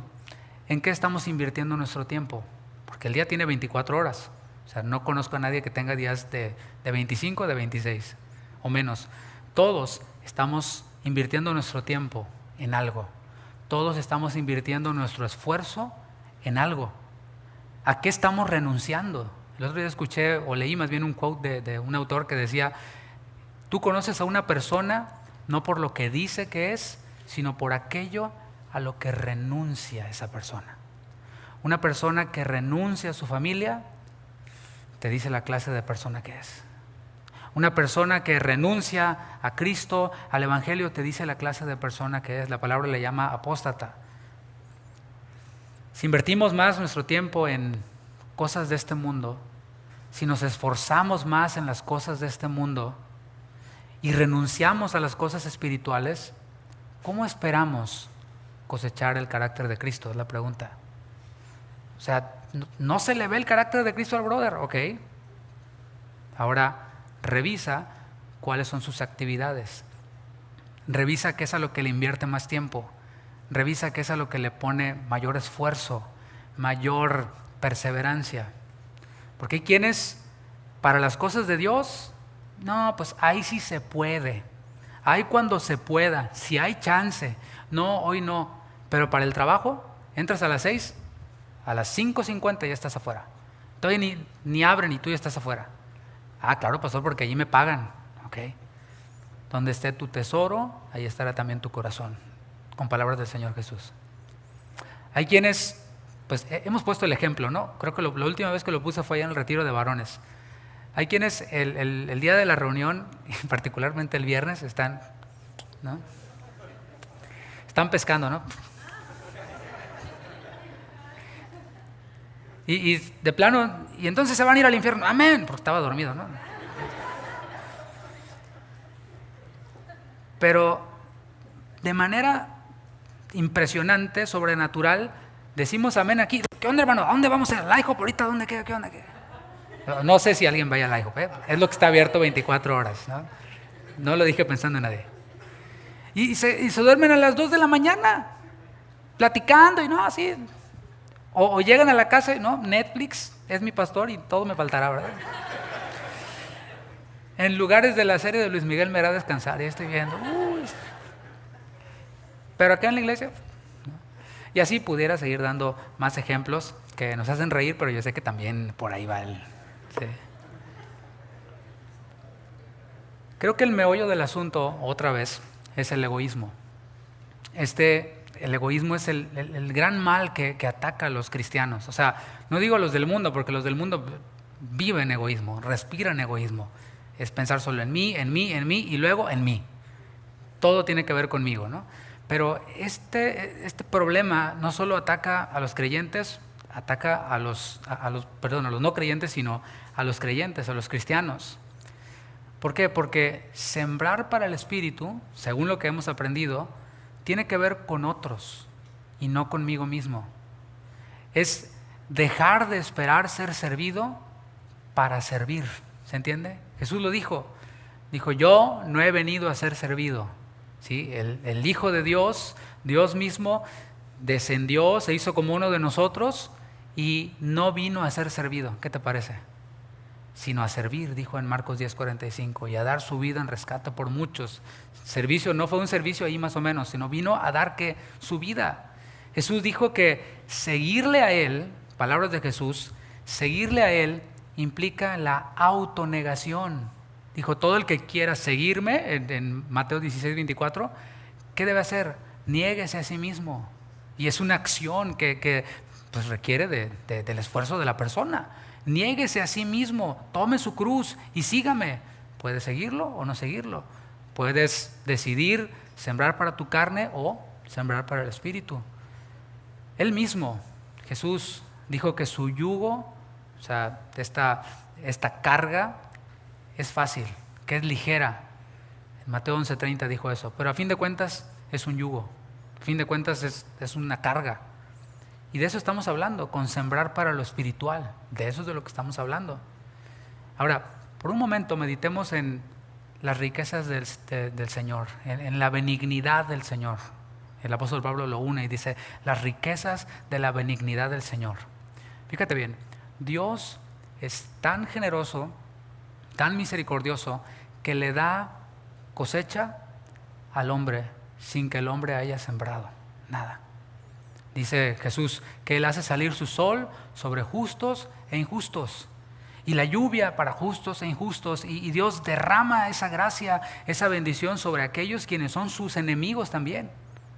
¿En qué estamos invirtiendo nuestro tiempo? Porque el día tiene 24 horas. O sea, no conozco a nadie que tenga días de 25 o de 26 o menos. Todos estamos invirtiendo nuestro tiempo en algo. Todos estamos invirtiendo nuestro esfuerzo en algo. ¿A qué estamos renunciando? El otro día escuché o leí más bien un quote de un autor que decía, tú conoces a una persona no por lo que dice que es, sino por aquello a lo que renuncia esa persona. Una persona que renuncia a su familia te dice la clase de persona que es. Una persona que renuncia a Cristo, al Evangelio, te dice la clase de persona que es. La palabra le llama apóstata. Si invertimos más nuestro tiempo en cosas de este mundo, si nos esforzamos más en las cosas de este mundo y renunciamos a las cosas espirituales, ¿cómo esperamos cosechar el carácter de Cristo? Es la pregunta. O sea, no se le ve el carácter de Cristo al brother, ok. Ahora, revisa cuáles son sus actividades. Revisa qué es a lo que le invierte más tiempo. Revisa qué es a lo que le pone mayor esfuerzo, mayor perseverancia. Porque hay quienes, para las cosas de Dios, no, pues ahí sí se puede. Ahí cuando se pueda, si hay chance. No, hoy no. Pero para el trabajo, entras a las 6, a las 5:50 ya estás afuera. Todavía ni abren y tú ya estás afuera. Ah, claro, pastor, porque allí me pagan. Ok. Donde esté tu tesoro, ahí estará también tu corazón. Con palabras del Señor Jesús. Hay quienes, pues hemos puesto el ejemplo, ¿no? Creo que la última vez que lo puse fue allá en el retiro de varones. Hay quienes el día de la reunión, particularmente el viernes, están, ¿no? Están pescando, ¿no? Y de plano, y entonces se van a ir al infierno. Amén, porque estaba dormido, ¿no? Pero de manera impresionante, sobrenatural, decimos amén aquí. ¿Qué onda, hermano? ¿A dónde vamos a ir? ¿Al IHOP ahorita? ¿Dónde? ¿Qué onda? ¿Qué? No sé si alguien vaya al IHOP, ¿eh? Es lo que está abierto 24 horas, ¿no? No lo dije pensando en nadie. Y se duermen a las 2 de la mañana, platicando y no, así. O llegan a la casa y no, Netflix es mi pastor y todo me faltará, ¿verdad? En lugares de la serie de Luis Miguel me hará descansar, ya estoy viendo. Uy. Pero acá en la iglesia, ¿no? Y así pudiera seguir dando más ejemplos que nos hacen reír, pero yo sé que también por ahí va el... Sí. Creo que el meollo del asunto, otra vez, es el egoísmo. El egoísmo es el gran mal que ataca a los cristianos. O sea, no digo a los del mundo, porque los del mundo viven egoísmo, respiran egoísmo. Es pensar solo en mí, en mí, en mí y luego en mí. Todo tiene que ver conmigo, ¿no? Pero este problema no solo ataca a los creyentes, ataca a los no creyentes, sino a los creyentes, a los cristianos. ¿Por qué? Porque sembrar para el Espíritu, según lo que hemos aprendido, tiene que ver con otros y no conmigo mismo. Es dejar de esperar ser servido para servir. ¿Se entiende? Jesús lo dijo. Dijo, yo no he venido a ser servido. ¿Sí? El Hijo de Dios, Dios mismo, descendió, se hizo como uno de nosotros y no vino a ser servido. ¿Qué te parece? Sino a servir, dijo en Marcos 10:45, y a dar su vida en rescate por muchos. Servicio no fue un servicio ahí más o menos, sino vino a dar su vida. Jesús dijo que seguirle a Él, palabras de Jesús, seguirle a Él implica la autonegación. Dijo, todo el que quiera seguirme, en Mateo 16:24, ¿qué debe hacer? Niéguese a sí mismo. Y es una acción que pues requiere del esfuerzo de la persona. Niéguese a sí mismo, tome su cruz y sígame. Puedes seguirlo o no seguirlo. Puedes decidir sembrar para tu carne o sembrar para el Espíritu. Él mismo, Jesús, dijo que su yugo, o sea, esta carga, es fácil, que es ligera. En Mateo 11:30 dijo eso, pero a fin de cuentas es un yugo, a fin de cuentas es una carga. Y de eso estamos hablando, con sembrar para lo espiritual, de eso es de lo que estamos hablando. Ahora, por un momento meditemos en las riquezas del Señor, en la benignidad del Señor. El apóstol Pablo lo une y dice, las riquezas de la benignidad del Señor. Fíjate bien, Dios es tan generoso, tan misericordioso, que le da cosecha al hombre sin que el hombre haya sembrado nada. Dice Jesús que Él hace salir su sol sobre justos e injustos y la lluvia para justos e injustos, y Dios derrama esa gracia, esa bendición sobre aquellos quienes son sus enemigos también.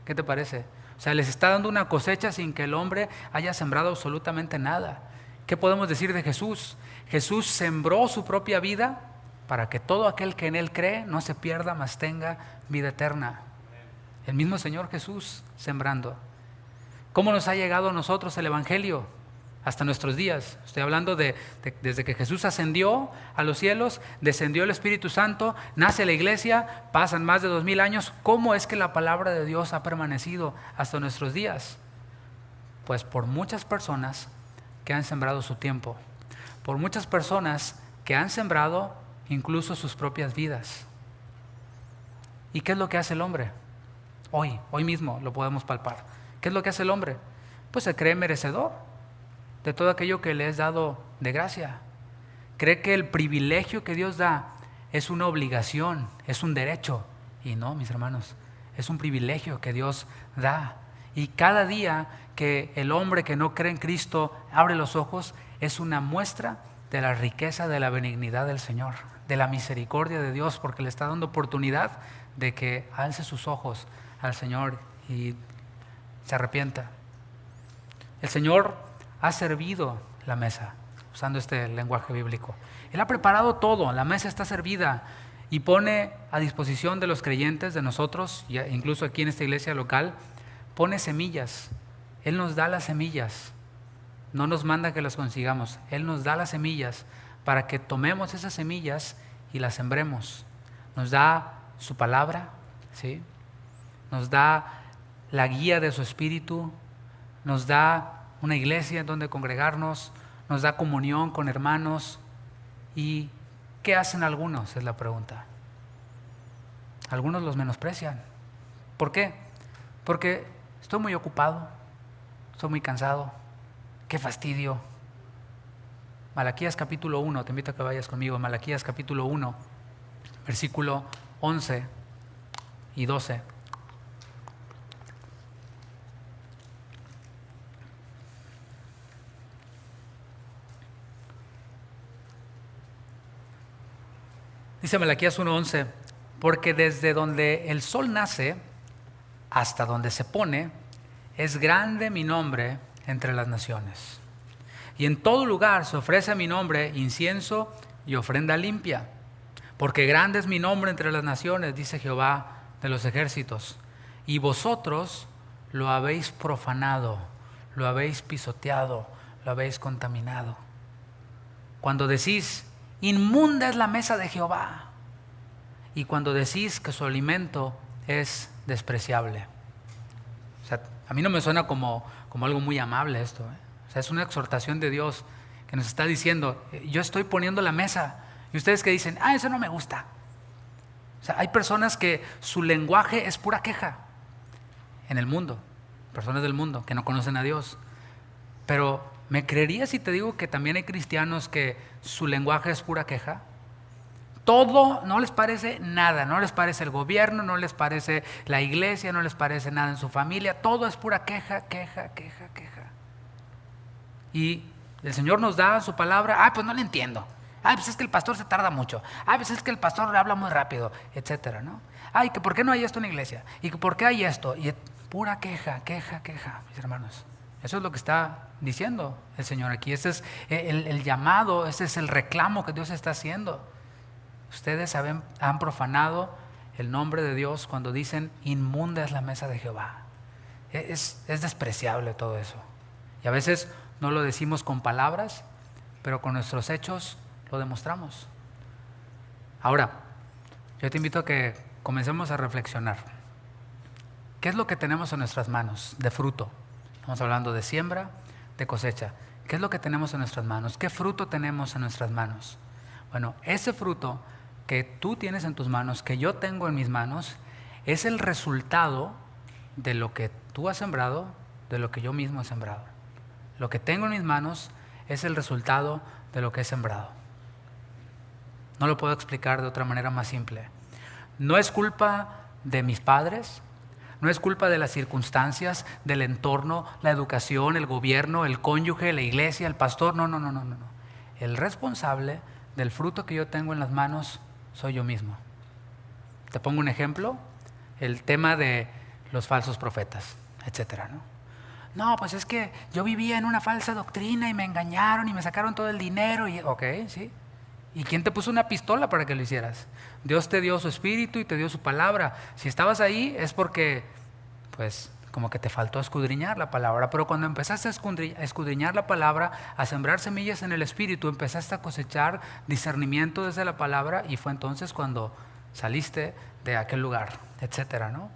¿Qué te parece? O sea, les está dando una cosecha sin que el hombre haya sembrado absolutamente nada. ¿Qué podemos decir de Jesús? Jesús sembró su propia vida para que todo aquel que en Él cree no se pierda, mas tenga vida eterna. El mismo Señor Jesús sembrando. ¿Cómo nos ha llegado a nosotros el Evangelio hasta nuestros días? Estoy hablando desde que Jesús ascendió a los cielos, descendió el Espíritu Santo, nace la iglesia, pasan más de 2000 años. ¿Cómo es que la palabra de Dios ha permanecido hasta nuestros días? Pues por muchas personas que han sembrado su tiempo, por muchas personas que han sembrado incluso sus propias vidas. ¿Y qué es lo que hace el hombre? Hoy mismo lo podemos palpar. ¿Qué es lo que hace el hombre? Pues se cree merecedor de todo aquello que le es dado de gracia. Cree que el privilegio que Dios da es una obligación, es un derecho. Y no, mis hermanos, es un privilegio que Dios da. Y cada día que el hombre que no cree en Cristo abre los ojos, es una muestra de la riqueza de la benignidad del Señor, de la misericordia de Dios, porque le está dando oportunidad de que alce sus ojos al Señor y se arrepienta. El Señor ha servido la mesa, usando este lenguaje bíblico. Él ha preparado todo, la mesa está servida y pone a disposición de los creyentes, de nosotros, incluso aquí en esta iglesia local, pone semillas. Él nos da las semillas, no nos manda que las consigamos. Él nos da las semillas para que tomemos esas semillas y las sembremos. Nos da su palabra, ¿sí? Nos da la guía de su Espíritu, nos da una iglesia en donde congregarnos, nos da comunión con hermanos. ¿Y qué hacen algunos? Es la pregunta. Algunos los menosprecian. ¿Por qué? Porque estoy muy ocupado, estoy muy cansado, qué fastidio. Malaquías capítulo 1, te invito a que vayas conmigo, Malaquías capítulo 1. versículo 11 y 12. Dice Malaquías 1:11, porque desde donde el sol nace hasta donde se pone, es grande mi nombre entre las naciones. Y en todo lugar se ofrece a mi nombre incienso y ofrenda limpia. Porque grande es mi nombre entre las naciones, dice Jehová de los ejércitos. Y vosotros lo habéis profanado, lo habéis pisoteado, lo habéis contaminado. Cuando decís, inmunda es la mesa de Jehová. Y cuando decís que su alimento es despreciable. O sea, a mí no me suena como algo muy amable esto. O sea, es una exhortación de Dios que nos está diciendo, yo estoy poniendo la mesa. Y ustedes que dicen, eso no me gusta. O sea, hay personas que su lenguaje es pura queja en el mundo. Personas del mundo que no conocen a Dios. Pero, ¿me creerías si te digo que también hay cristianos que su lenguaje es pura queja? Todo no les parece nada, no les parece el gobierno, no les parece la iglesia, no les parece nada en su familia, todo es pura queja, queja, queja, queja. Y el Señor nos da su palabra, pues no le entiendo, pues es que el pastor se tarda mucho, pues es que el pastor habla muy rápido, etcétera, ¿no? Que ¿por qué no hay esto en la iglesia? ¿Y por qué hay esto? Y pura queja, queja, queja, mis hermanos. Eso es lo que está diciendo el Señor aquí, ese es el llamado, ese es el reclamo que Dios está haciendo. Ustedes han profanado el nombre de Dios cuando dicen inmunda es la mesa de Jehová. Es despreciable todo eso. Y a veces no lo decimos con palabras, pero con nuestros hechos lo demostramos. Ahora, yo te invito a que comencemos a reflexionar. ¿Qué es lo que tenemos en nuestras manos de fruto? Estamos hablando de siembra, de cosecha. ¿Qué es lo que tenemos en nuestras manos? ¿Qué fruto tenemos en nuestras manos? Bueno, ese fruto que tú tienes en tus manos, que yo tengo en mis manos, es el resultado de lo que tú has sembrado, de lo que yo mismo he sembrado. Lo que tengo en mis manos es el resultado de lo que he sembrado. No lo puedo explicar de otra manera más simple. No es culpa de mis padres, no es culpa de las circunstancias, del entorno, la educación, el gobierno, el cónyuge, la iglesia, el pastor. No. El responsable del fruto que yo tengo en las manos soy yo mismo. Te pongo un ejemplo, el tema de los falsos profetas, etcétera, ¿no? Pues es que yo vivía en una falsa doctrina y me engañaron y me sacaron todo el dinero. Ok, sí. ¿Y quién te puso una pistola para que lo hicieras? Dios te dio su espíritu y te dio su palabra. Si estabas ahí es porque, pues, como que te faltó escudriñar la palabra. Pero cuando empezaste a escudriñar la palabra, a sembrar semillas en el espíritu, empezaste a cosechar discernimiento desde la palabra, y fue entonces cuando saliste de aquel lugar, etcétera, ¿no?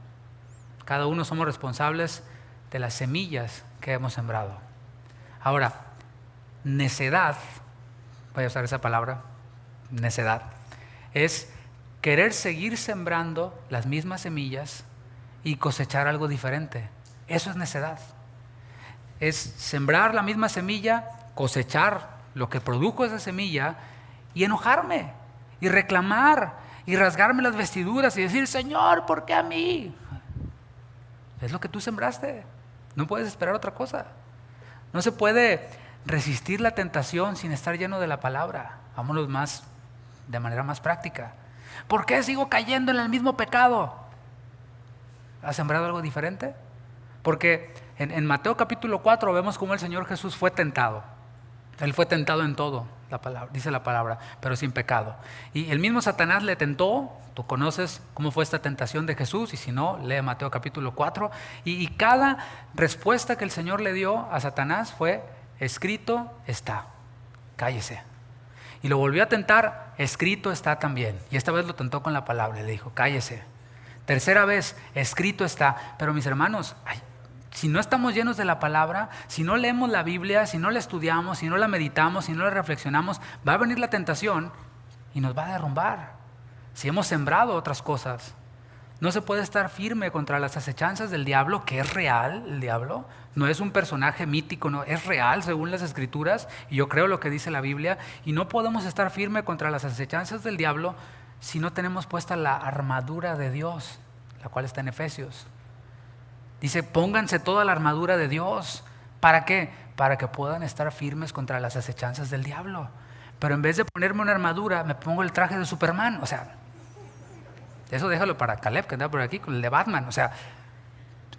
Cada uno somos responsables de las semillas que hemos sembrado. Ahora, necedad, voy a usar esa palabra, necedad, es querer seguir sembrando las mismas semillas y cosechar algo diferente. Eso es necedad. Es sembrar la misma semilla, cosechar lo que produjo esa semilla y enojarme y reclamar y rasgarme las vestiduras y decir, Señor, ¿por qué a mí? Es lo que tú sembraste. No puedes esperar otra cosa. No se puede resistir la tentación sin estar lleno de la palabra. Vámonos de manera más práctica. ¿Por qué sigo cayendo en el mismo pecado? ¿Has sembrado algo diferente? Porque en Mateo capítulo 4 vemos cómo el Señor Jesús fue tentado. Él fue tentado en todo, dice la palabra, pero sin pecado. Y el mismo Satanás le tentó. Tú conoces cómo fue esta tentación de Jesús, y si no, lee Mateo capítulo 4. Y cada respuesta que el Señor le dio a Satanás fue, escrito está, cállese. Y lo volvió a tentar, escrito está también. Y esta vez lo tentó con la palabra, le dijo, cállese. Tercera vez, escrito está. Pero mis hermanos, si no estamos llenos de la palabra, si no leemos la Biblia, si no la estudiamos, si no la meditamos, si no la reflexionamos, va a venir la tentación y nos va a derrumbar. Si hemos sembrado otras cosas, no se puede estar firme contra las acechanzas del diablo, que es real. El diablo no es un personaje mítico, no, es real según las Escrituras, y yo creo lo que dice la Biblia. Y no podemos estar firme contra las acechanzas del diablo si no tenemos puesta la armadura de Dios, la cual está en Efesios? Dice, pónganse toda la armadura de Dios. ¿Para qué? Para que puedan estar firmes contra las acechanzas del diablo. Pero en vez de ponerme una armadura, me pongo el traje de Superman. O sea, eso déjalo para Caleb, que anda por aquí, con el de Batman. O sea,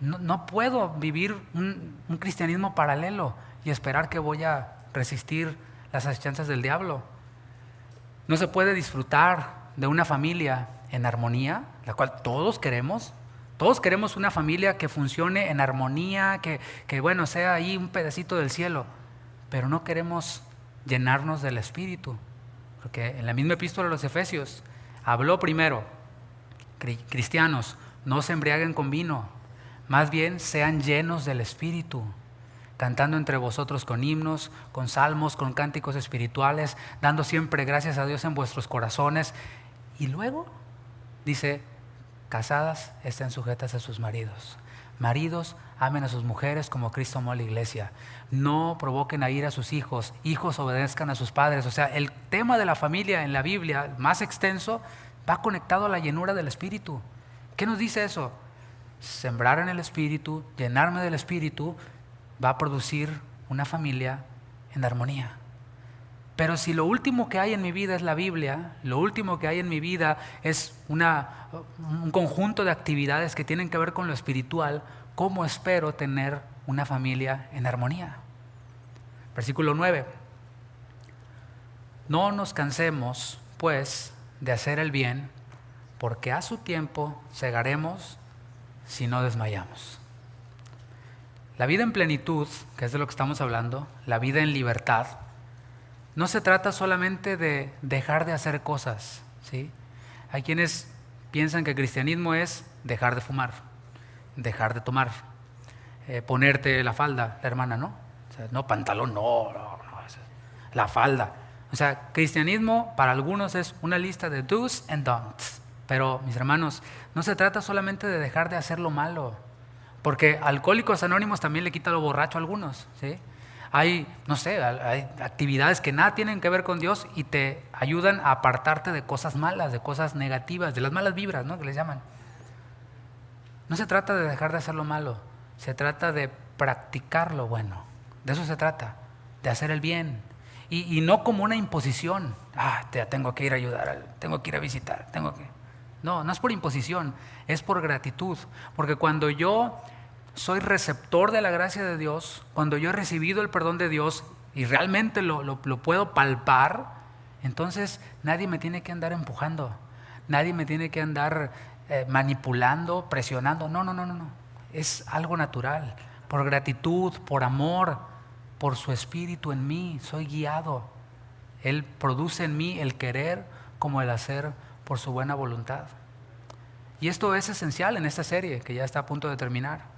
no puedo vivir un cristianismo paralelo y esperar que voy a resistir las acechanzas del diablo. No se puede disfrutar de una familia en armonía, la cual todos queremos. Todos queremos una familia que funcione en armonía, que bueno, sea ahí un pedacito del cielo, pero no queremos llenarnos del Espíritu. Porque en la misma epístola a los Efesios habló primero, cristianos, no se embriaguen con vino, más bien sean llenos del Espíritu, cantando entre vosotros con himnos, con salmos, con cánticos espirituales, dando siempre gracias a Dios en vuestros corazones. Y luego dice, casadas estén sujetas a sus maridos. Maridos, amen a sus mujeres como Cristo amó a la iglesia. No provoquen a ira a sus hijos. Hijos, obedezcan a sus padres. O sea, el tema de la familia en la Biblia, más extenso, va conectado a la llenura del Espíritu. ¿Qué nos dice eso? Sembrar en el Espíritu, llenarme del Espíritu, va a producir una familia en armonía. Pero si lo último que hay en mi vida es la Biblia, lo último que hay en mi vida es un conjunto de actividades que tienen que ver con lo espiritual, ¿cómo espero tener una familia en armonía? Versículo 9. No nos cansemos, pues, de hacer el bien, porque a su tiempo segaremos si no desmayamos. La vida en plenitud, que es de lo que estamos hablando, la vida en libertad, no se trata solamente de dejar de hacer cosas, ¿sí? Hay quienes piensan que el cristianismo es dejar de fumar, dejar de tomar, ponerte la falda, la hermana, ¿no? O sea, no, pantalón, no, la falda. O sea, cristianismo para algunos es una lista de do's and don'ts. Pero, mis hermanos, no se trata solamente de dejar de hacer lo malo, porque Alcohólicos Anónimos también le quita lo borracho a algunos, ¿sí? Hay, no sé, hay actividades que nada tienen que ver con Dios y te ayudan a apartarte de cosas malas, de cosas negativas, de las malas vibras, ¿no? Que les llaman. No se trata de dejar de hacer lo malo, se trata de practicar lo bueno. De eso se trata, de hacer el bien. Y no como una imposición. Tengo que ir a ayudar, tengo que ir a visitar, No es por imposición, es por gratitud. Porque cuando yo soy receptor de la gracia de Dios, cuando yo he recibido el perdón de Dios y realmente lo puedo palpar, entonces nadie me tiene que andar empujando, nadie me tiene que andar manipulando, presionando. No. Es algo natural, por gratitud, por amor, por su Espíritu en mí, soy guiado. Él produce en mí el querer como el hacer por su buena voluntad. Y esto es esencial en esta serie que ya está a punto de terminar.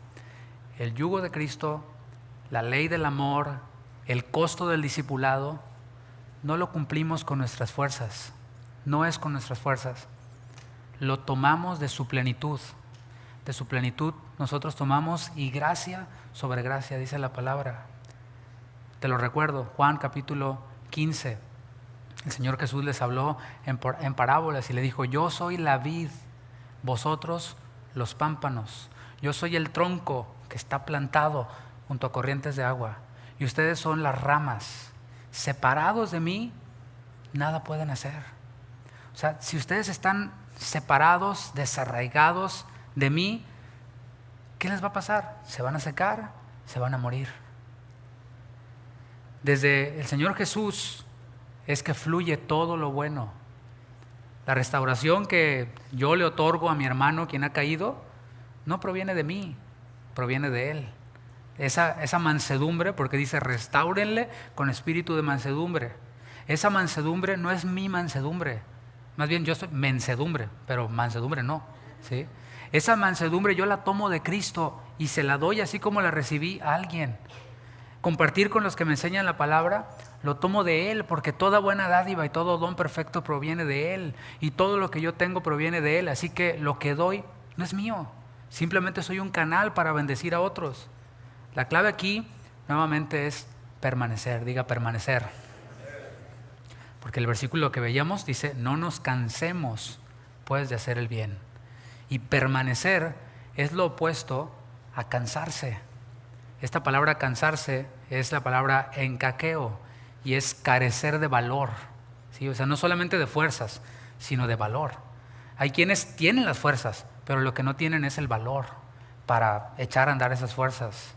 El yugo de Cristo, la ley del amor, el costo del discipulado, no lo cumplimos con nuestras fuerzas, no es con nuestras fuerzas. Lo tomamos de su plenitud. De su plenitud nosotros tomamos y gracia sobre gracia, dice la palabra. Te lo recuerdo, Juan capítulo 15. El Señor Jesús les habló en parábolas y le dijo, yo soy la vid, vosotros los pámpanos. Yo soy el tronco que está plantado junto a corrientes de agua y ustedes son las ramas. Separados de mí, nada pueden hacer. O sea, si ustedes están separados, desarraigados de mí, ¿qué les va a pasar? Se van a secar, se van a morir. Desde el Señor Jesús es que fluye todo lo bueno. La restauración que yo le otorgo a mi hermano quien ha caído no proviene de mí, proviene de Él. Esa mansedumbre, porque dice restáurenle con espíritu de mansedumbre. Esa mansedumbre no es mi mansedumbre, más bien yo soy mensedumbre, pero mansedumbre no, ¿sí? Esa mansedumbre yo la tomo de Cristo y se la doy así como la recibí a alguien. Compartir con los que me enseñan la palabra, lo tomo de Él, porque toda buena dádiva y todo don perfecto proviene de Él, y todo lo que yo tengo proviene de Él, así que lo que doy no es mío, simplemente soy un canal para bendecir a otros. La clave aquí nuevamente es permanecer, diga permanecer. Porque el versículo que veíamos dice, no nos cansemos pues de hacer el bien. Y permanecer es lo opuesto a cansarse. Esta palabra cansarse es la palabra encaqueo y es carecer de valor, ¿sí? O sea, no solamente de fuerzas, sino de valor. Hay quienes tienen las fuerzas, pero lo que no tienen es el valor para echar a andar esas fuerzas.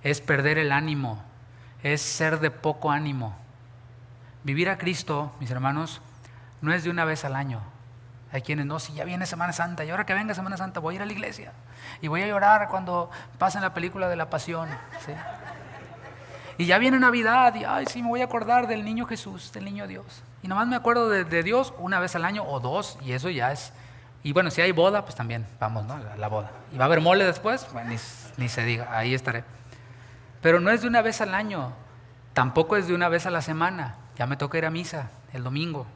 Es perder el ánimo, es ser de poco ánimo. Vivir a Cristo, mis hermanos, no es de una vez al año. Hay quienes no, si ya viene Semana Santa, y ahora que venga Semana Santa voy a ir a la iglesia y voy a llorar cuando pasen la película de la Pasión, ¿sí? Y ya viene Navidad y ay, sí, me voy a acordar del niño Jesús, del niño Dios. Y nomás me acuerdo de Dios una vez al año o dos, y eso ya es. Y bueno, si hay boda, pues también vamos, ¿no? La boda. ¿Y va a haber mole después? Bueno, ni se diga, ahí estaré. Pero no es de una vez al año, tampoco es de una vez a la semana. Ya me toca ir a misa el domingo.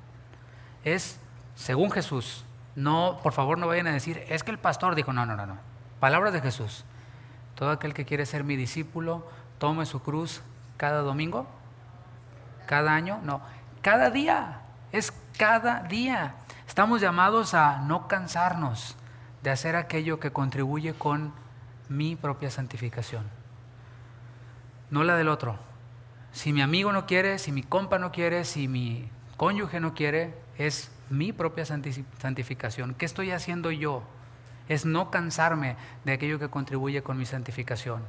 Es según Jesús. No, por favor, no vayan a decir, es que el pastor dijo, no. Palabras de Jesús. Todo aquel que quiere ser mi discípulo, tome su cruz cada domingo, cada año, no, cada día. Es cada día. Estamos llamados a no cansarnos de hacer aquello que contribuye con mi propia santificación, no la del otro. Si mi amigo no quiere, si mi compa no quiere, si mi cónyuge no quiere, es mi propia santificación. ¿Qué estoy haciendo yo? Es no cansarme de aquello que contribuye con mi santificación.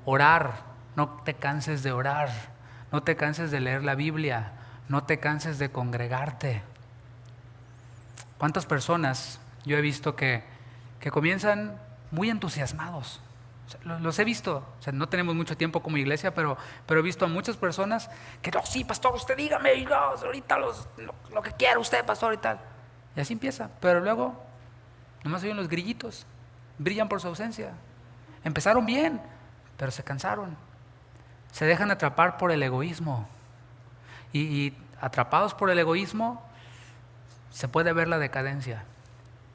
Orar, no te canses de orar, no te canses de leer la Biblia, no te canses de congregarte. ¿Cuántas personas yo he visto que comienzan muy entusiasmados? Los he visto, o sea, no tenemos mucho tiempo como iglesia, pero he visto a muchas personas que no, sí, pastor, usted dígame, y no, ahorita lo que quiera usted, pastor, y tal. Y así empieza, pero luego nomás oyen los grillitos, brillan por su ausencia. Empezaron bien, pero se cansaron. Se dejan atrapar por el egoísmo. Y atrapados por el egoísmo, se puede ver la decadencia.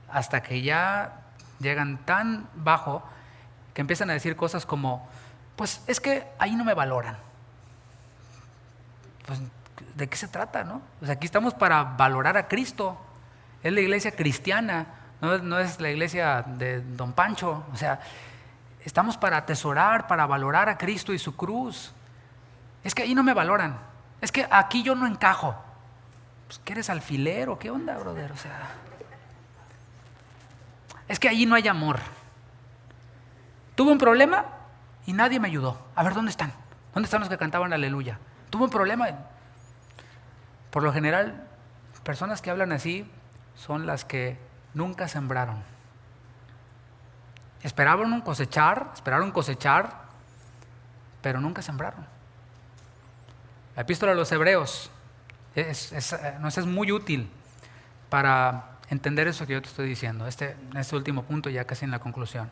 Hasta que ya llegan tan bajo que empiezan a decir cosas como, pues es que ahí no me valoran. Pues, ¿de qué se trata, no? O sea, aquí estamos para valorar a Cristo. Es la iglesia cristiana, no es la iglesia de Don Pancho. O sea, estamos para atesorar, para valorar a Cristo y su cruz. Es que ahí no me valoran. Es que aquí yo no encajo. Pues, ¿qué eres alfilero? ¿Qué onda, brother? O sea, es que allí no hay amor. Tuve un problema y nadie me ayudó. A ver, ¿dónde están? ¿Dónde están los que cantaban aleluya? Tuve un problema. Por lo general, personas que hablan así son las que nunca sembraron. Esperaron cosechar, pero nunca sembraron. La epístola a los Hebreos nos es muy útil para entender eso que yo te estoy diciendo. Este último punto, ya casi en la conclusión.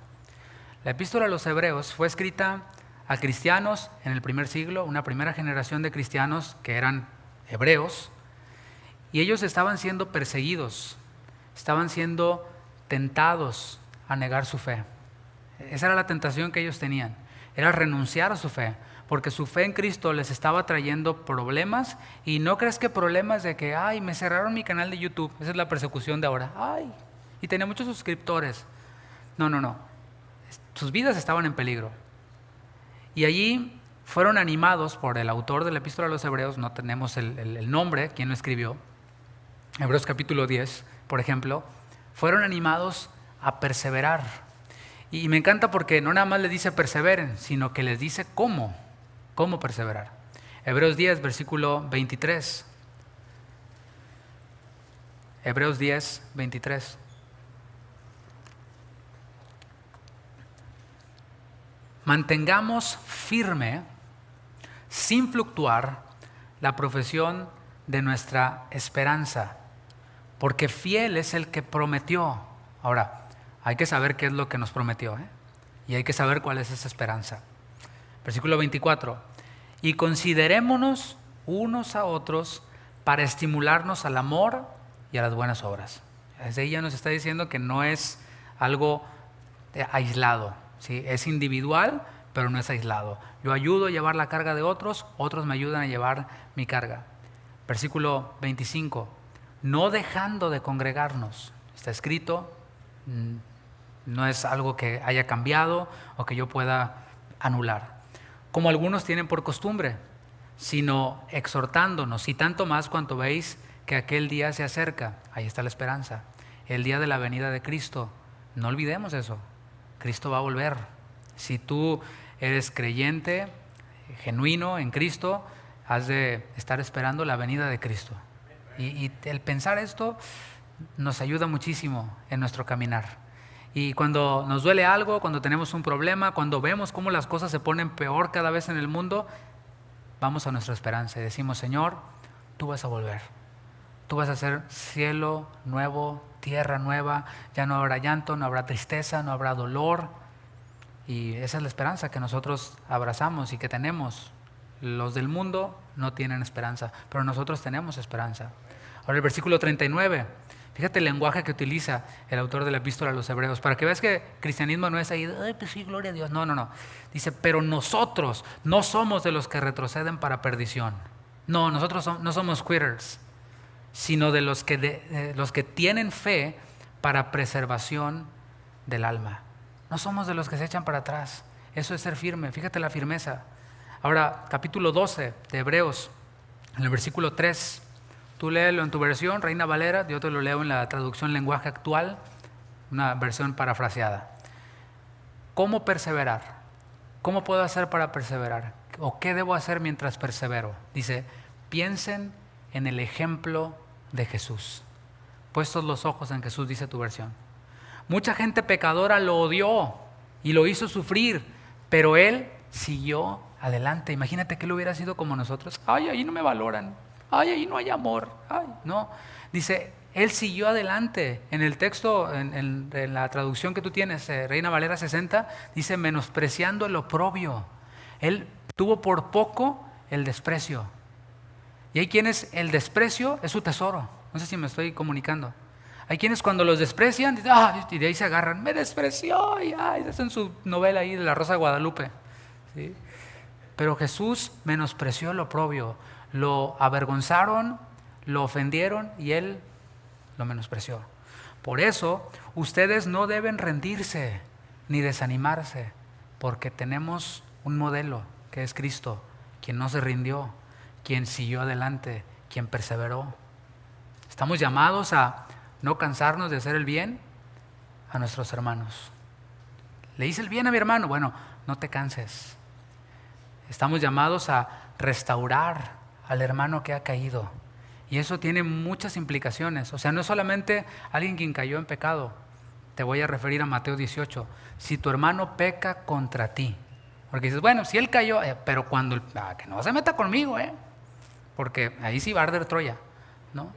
La epístola a los Hebreos fue escrita a cristianos en el primer siglo, una primera generación de cristianos que eran hebreos, y ellos estaban siendo perseguidos, estaban siendo tentados a negar su fe. Esa era la tentación que ellos tenían, era renunciar a su fe, porque su fe en Cristo les estaba trayendo problemas, y no crees que problemas de que, ay, me cerraron mi canal de YouTube, esa es la persecución de ahora, ay, y tenía muchos suscriptores. No. Sus vidas estaban en peligro. Y allí fueron animados por el autor de la epístola a los Hebreos, no tenemos el nombre, quién lo escribió, Hebreos capítulo 10, por ejemplo, fueron animados a perseverar. Y me encanta porque no nada más les dice perseveren, sino que les dice cómo perseverar. Hebreos 10, versículo 23. Hebreos 10, 23. Mantengamos firme, sin fluctuar, la profesión de nuestra esperanza, porque fiel es el que prometió. Ahora, hay que saber qué es lo que nos prometió, y hay que saber cuál es esa esperanza. Versículo 24. Y considerémonos unos a otros para estimularnos al amor y a las buenas obras. Desde ahí ya nos está diciendo que no es algo aislado. ¿Sí? Es individual, pero no es aislado. Yo ayudo a llevar la carga de otros, otros me ayudan a llevar mi carga. Versículo 25, no dejando de congregarnos. Está escrito, no es algo que haya cambiado o que yo pueda anular, como algunos tienen por costumbre, sino exhortándonos, y tanto más cuanto veis que aquel día se acerca. Ahí está la esperanza, el día de la venida de Cristo. No olvidemos eso, Cristo va a volver. Si tú eres creyente, genuino en Cristo, has de estar esperando la venida de Cristo. Y el pensar esto nos ayuda muchísimo en nuestro caminar. Y cuando nos duele algo, cuando tenemos un problema, cuando vemos cómo las cosas se ponen peor cada vez en el mundo, vamos a nuestra esperanza y decimos: Señor, tú vas a volver. Tú vas a hacer cielo nuevo, tierra nueva, ya no habrá llanto, no habrá tristeza, no habrá dolor. Y esa es la esperanza que nosotros abrazamos y que tenemos. Los del mundo no tienen esperanza, pero nosotros tenemos esperanza. Ahora el versículo 39, fíjate el lenguaje que utiliza el autor de la epístola a los Hebreos, para que veas que cristianismo no es ahí, ay, pues sí, gloria a Dios. No. Dice, pero nosotros no somos de los que retroceden para perdición. No, nosotros no somos quitters, sino de los que tienen fe para preservación del alma. No somos de los que se echan para atrás. Eso es ser firme, fíjate la firmeza. Ahora, capítulo 12 de Hebreos, en el versículo 3, tú léelo en tu versión, Reina Valera, yo te lo leo en la traducción lenguaje actual, una versión parafraseada. ¿Cómo perseverar? ¿Cómo puedo hacer para perseverar? ¿O qué debo hacer mientras persevero? Dice, piensen en el ejemplo de Jesús. Puestos los ojos en Jesús, dice tu versión. Mucha gente pecadora lo odió y lo hizo sufrir, pero Él siguió adelante. Imagínate que Él hubiera sido como nosotros. Ay, ahí no me valoran. Ay, ahí no hay amor. Ay, no. Dice, Él siguió adelante. En el texto, en la traducción que tú tienes, Reina Valera 60, dice, menospreciando el oprobio. Él tuvo por poco el desprecio. Y hay quienes el desprecio es su tesoro. No sé si me estoy comunicando. Hay quienes cuando los desprecian, dicen, y de ahí se agarran, me despreció, y hacen su novela ahí de la Rosa de Guadalupe. ¿Sí? Pero Jesús menospreció el oprobio, lo avergonzaron, lo ofendieron y Él lo menospreció. Por eso, ustedes no deben rendirse ni desanimarse, porque tenemos un modelo que es Cristo, quien no se rindió, quien siguió adelante, quien perseveró. Estamos llamados a no cansarnos de hacer el bien a nuestros hermanos. ¿Le hice el bien a mi hermano? Bueno, no te canses. Estamos llamados a restaurar al hermano que ha caído. Y eso tiene muchas implicaciones. O sea, no es solamente alguien quien cayó en pecado. Te voy a referir a Mateo 18. Si tu hermano peca contra ti. Porque dices, bueno, si él cayó, pero cuando, que no se meta conmigo, porque ahí sí va a arder Troya, ¿no?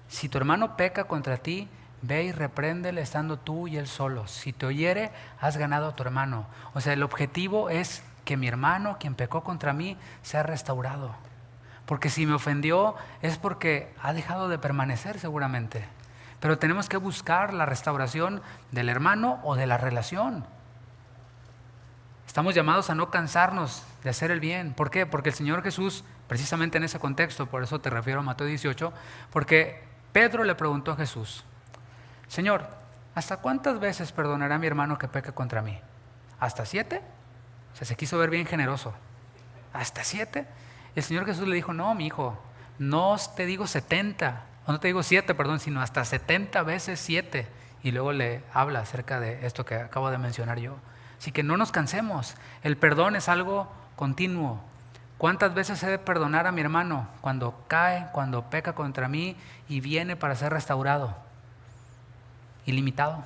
Si tu hermano peca contra ti, ve y repréndele estando tú y él solos. Si te oyere, has ganado a tu hermano. O sea, el objetivo es que mi hermano, quien pecó contra mí, sea restaurado. Porque si me ofendió es porque ha dejado de permanecer seguramente. Pero tenemos que buscar la restauración del hermano o de la relación. Estamos llamados a no cansarnos de hacer el bien. ¿Por qué? Porque el Señor Jesús, precisamente en ese contexto, por eso te refiero a Mateo 18, porque Pedro le preguntó a Jesús, Señor, ¿hasta cuántas veces perdonará a mi hermano que peca contra mí? ¿Hasta 7? O sea, se quiso ver bien generoso. ¿Hasta 7? El Señor Jesús le dijo, no, mi hijo, no te digo 70, o no te digo 7, perdón, sino hasta 70 veces 7. Y luego le habla acerca de esto que acabo de mencionar yo. Así que no nos cansemos. El perdón es algo continuo. ¿Cuántas veces he de perdonar a mi hermano cuando cae, cuando peca contra mí y viene para ser restaurado? Ilimitado.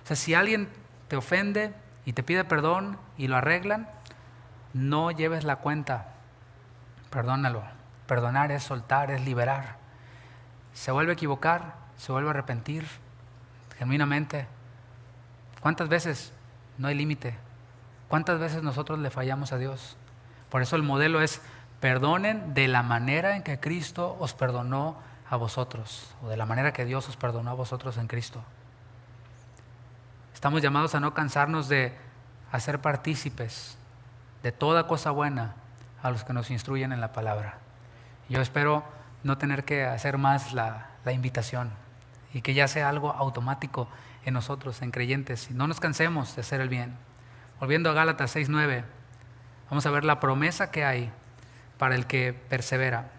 O sea, si alguien te ofende y te pide perdón y lo arreglan, no lleves la cuenta. Perdónalo. Perdonar es soltar, es liberar. Se vuelve a equivocar, se vuelve a arrepentir genuinamente. ¿Cuántas veces? No hay límite. ¿Cuántas veces nosotros le fallamos a Dios? Por eso el modelo es perdonen de la manera en que Cristo os perdonó a vosotros, o de la manera que Dios os perdonó a vosotros en Cristo. Estamos llamados a no cansarnos de hacer partícipes de toda cosa buena a los que nos instruyen en la palabra. Yo espero no tener que hacer más la invitación y que ya sea algo automático en nosotros, en creyentes, y no nos cansemos de hacer el bien. Volviendo a Gálatas 6:9, vamos a ver la promesa que hay para el que persevera.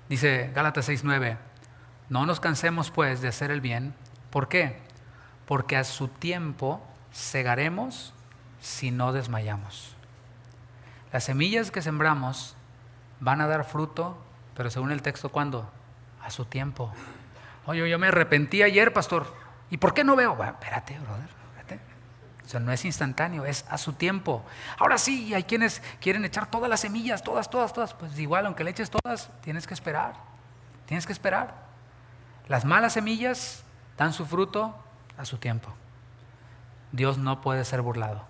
Dice Gálatas 6:9, no nos cansemos pues de hacer el bien. ¿Por qué? Porque a su tiempo segaremos si no desmayamos. Las semillas que sembramos van a dar fruto, pero según el texto, ¿cuándo? A su tiempo. Oye, yo me arrepentí ayer, pastor. ¿Y por qué no veo? Bueno, espérate, brother, espérate. O sea, no es instantáneo, es a su tiempo. Ahora sí, hay quienes quieren echar todas las semillas, todas. Pues igual, aunque le eches todas, tienes que esperar. Tienes que esperar. Las malas semillas dan su fruto a su tiempo. Dios no puede ser burlado.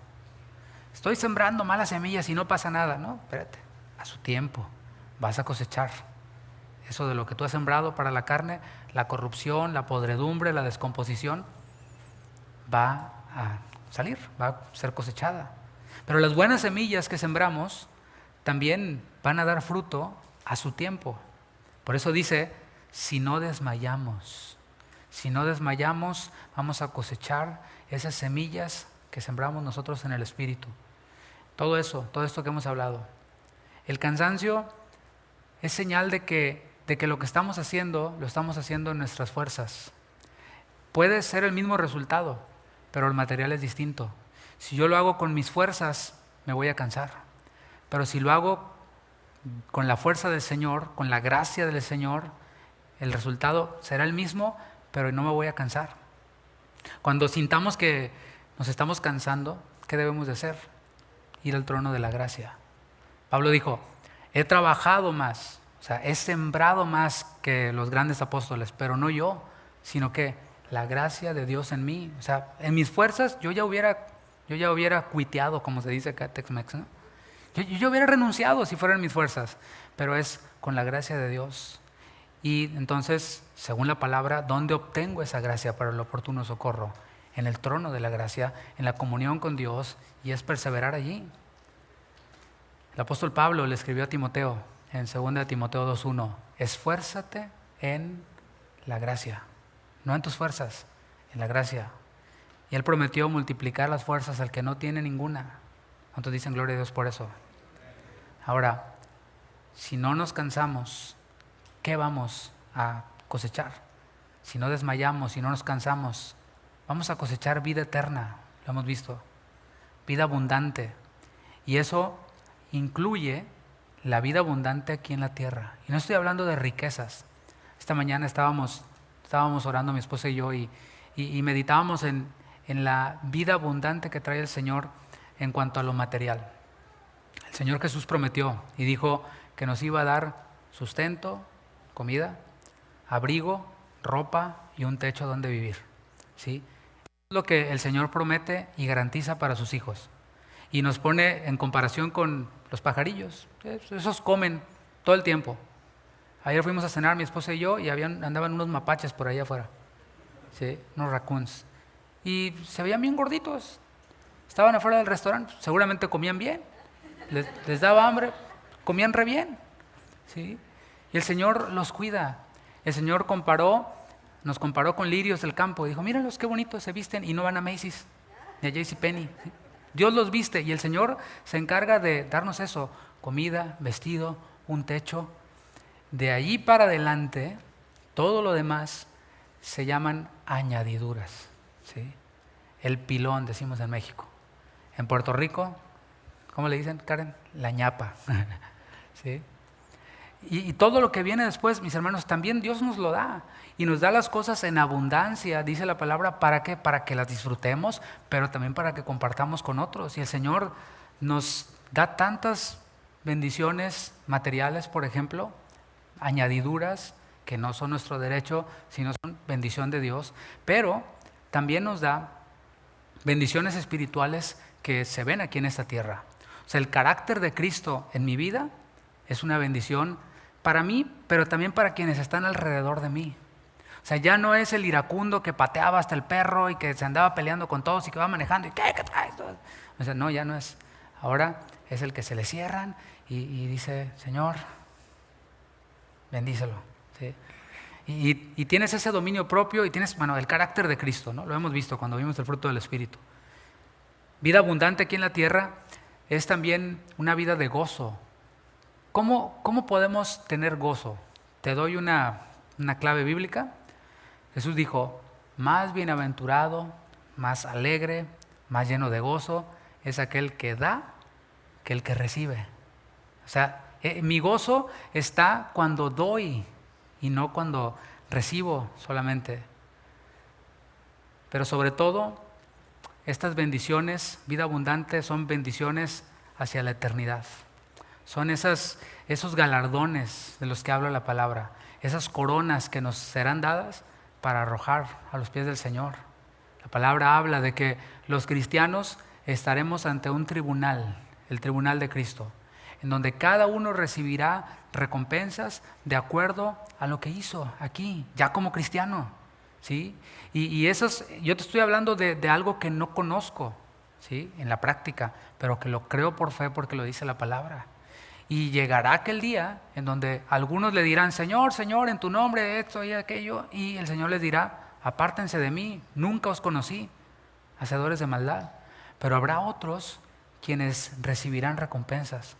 Estoy sembrando malas semillas y no pasa nada. No, espérate, a su tiempo vas a cosechar. Eso de lo que tú has sembrado para la carne, la corrupción, la podredumbre, la descomposición, va a salir, va a ser cosechada. Pero las buenas semillas que sembramos también van a dar fruto a su tiempo. Por eso dice, si no desmayamos, vamos a cosechar esas semillas que sembramos nosotros en el Espíritu. Todo esto que hemos hablado. El cansancio es señal de que lo que estamos haciendo, lo estamos haciendo en nuestras fuerzas. Puede ser el mismo resultado, pero el material es distinto. Si yo lo hago con mis fuerzas, me voy a cansar. Pero si lo hago con la fuerza del Señor, con la gracia del Señor, el resultado será el mismo, pero no me voy a cansar. Cuando sintamos que nos estamos cansando, ¿qué debemos de hacer? Ir al trono de la gracia. Pablo dijo, he trabajado más, o sea, he sembrado más que los grandes apóstoles, pero no yo, sino que la gracia de Dios en mí. O sea, en mis fuerzas yo ya hubiera cuiteado, como se dice acá Tex-Mex, ¿no? Yo hubiera renunciado si fueran mis fuerzas, pero es con la gracia de Dios. Y entonces, según la palabra, ¿dónde obtengo esa gracia para el oportuno socorro? En el trono de la gracia, en la comunión con Dios, y es perseverar allí. El apóstol Pablo le escribió a Timoteo en 2 Timoteo 2:1, esfuérzate en la gracia, no en tus fuerzas, en la gracia. Y él prometió multiplicar las fuerzas al que no tiene ninguna. ¿Cuántos dicen gloria a Dios por eso? Ahora, si no nos cansamos, ¿qué vamos a cosechar? Si no desmayamos, si no nos cansamos, vamos a cosechar vida eterna, lo hemos visto, vida abundante. Y eso incluye la vida abundante aquí en la tierra. Y no estoy hablando de riquezas. Esta mañana estábamos orando mi esposa y yo y meditábamos en la vida abundante que trae el Señor en cuanto a lo material. El Señor Jesús prometió y dijo que nos iba a dar sustento, comida, abrigo, ropa y un techo donde vivir. ¿Sí? Es lo que el Señor promete y garantiza para sus hijos. Y nos pone en comparación con los pajarillos. Esos comen todo el tiempo. Ayer fuimos a cenar mi esposa y yo y andaban unos mapaches por allá afuera. ¿Sí? Unos raccoons. Y se veían bien gorditos. Estaban afuera del restaurante, seguramente comían bien. Les daba hambre, comían re bien. ¿Sí? Y el Señor los cuida. El Señor nos comparó con lirios del campo. Dijo, míralos qué bonitos se visten y no van a Macy's ni a JCPenney. ¿Sí? Dios los viste y el Señor se encarga de darnos eso, comida, vestido, un techo. De allí para adelante, todo lo demás se llaman añadiduras. ¿Sí? El pilón, decimos en México. En Puerto Rico, ¿cómo le dicen, Karen? La ñapa. ¿Sí? Y todo lo que viene después, mis hermanos, también Dios nos lo da. Y nos da las cosas en abundancia, dice la palabra, ¿para qué? Para que las disfrutemos, pero también para que compartamos con otros. Y el Señor nos da tantas bendiciones materiales, por ejemplo, añadiduras, que no son nuestro derecho, sino son bendición de Dios, pero también nos da bendiciones espirituales que se ven aquí en esta tierra. O sea, el carácter de Cristo en mi vida es una bendición para mí, pero también para quienes están alrededor de mí. O sea, ya no es el iracundo que pateaba hasta el perro y que se andaba peleando con todos y que va manejando y ¿qué traes? O sea, no, ya no es. Ahora es el que se le cierran y dice, Señor, bendícelo. ¿Sí? Y tienes ese dominio propio y tienes, el carácter de Cristo, ¿no? Lo hemos visto cuando vimos el fruto del Espíritu. Vida abundante aquí en la tierra es también una vida de gozo. ¿Cómo podemos tener gozo? Te doy una clave bíblica. Jesús dijo, más bienaventurado, más alegre, más lleno de gozo es aquel que da que el que recibe. O sea, mi gozo está cuando doy y no cuando recibo solamente. Pero sobre todo, estas bendiciones, vida abundante, son bendiciones hacia la eternidad. Son esos galardones de los que habla la palabra, esas coronas que nos serán dadas para arrojar a los pies del Señor. La palabra habla de que los cristianos estaremos ante un tribunal, el tribunal de Cristo, en donde cada uno recibirá recompensas de acuerdo a lo que hizo aquí, ya como cristiano. ¿Sí? Y yo te estoy hablando de algo que no conozco, ¿sí? En la práctica, pero que lo creo por fe porque lo dice la palabra. Y llegará aquel día en donde algunos le dirán, Señor, Señor, en tu nombre esto y aquello, y el Señor les dirá, apártense de mí, nunca os conocí, hacedores de maldad. Pero habrá otros quienes recibirán recompensas.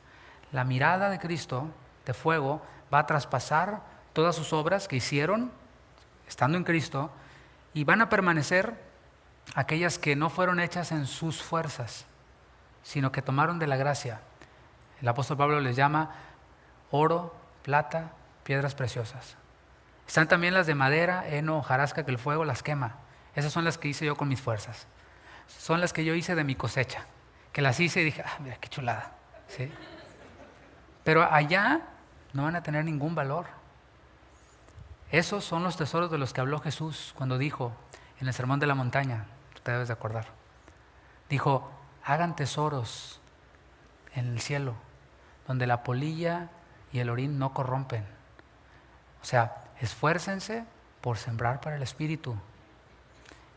La mirada de Cristo de fuego va a traspasar todas sus obras que hicieron estando en Cristo, y van a permanecer aquellas que no fueron hechas en sus fuerzas, sino que tomaron de la gracia. El apóstol Pablo les llama oro, plata, piedras preciosas. Están también las de madera, heno, hojarasca, que el fuego las quema. Esas son las que hice yo con mis fuerzas. Son las que yo hice de mi cosecha, que las hice y dije, mira qué chulada. ¿Sí? Pero allá no van a tener ningún valor. Esos son los tesoros de los que habló Jesús cuando dijo en el Sermón de la Montaña, tú te debes de acordar. Dijo, hagan tesoros en el cielo, donde la polilla y el orín no corrompen. O sea, esfuércense por sembrar para el Espíritu.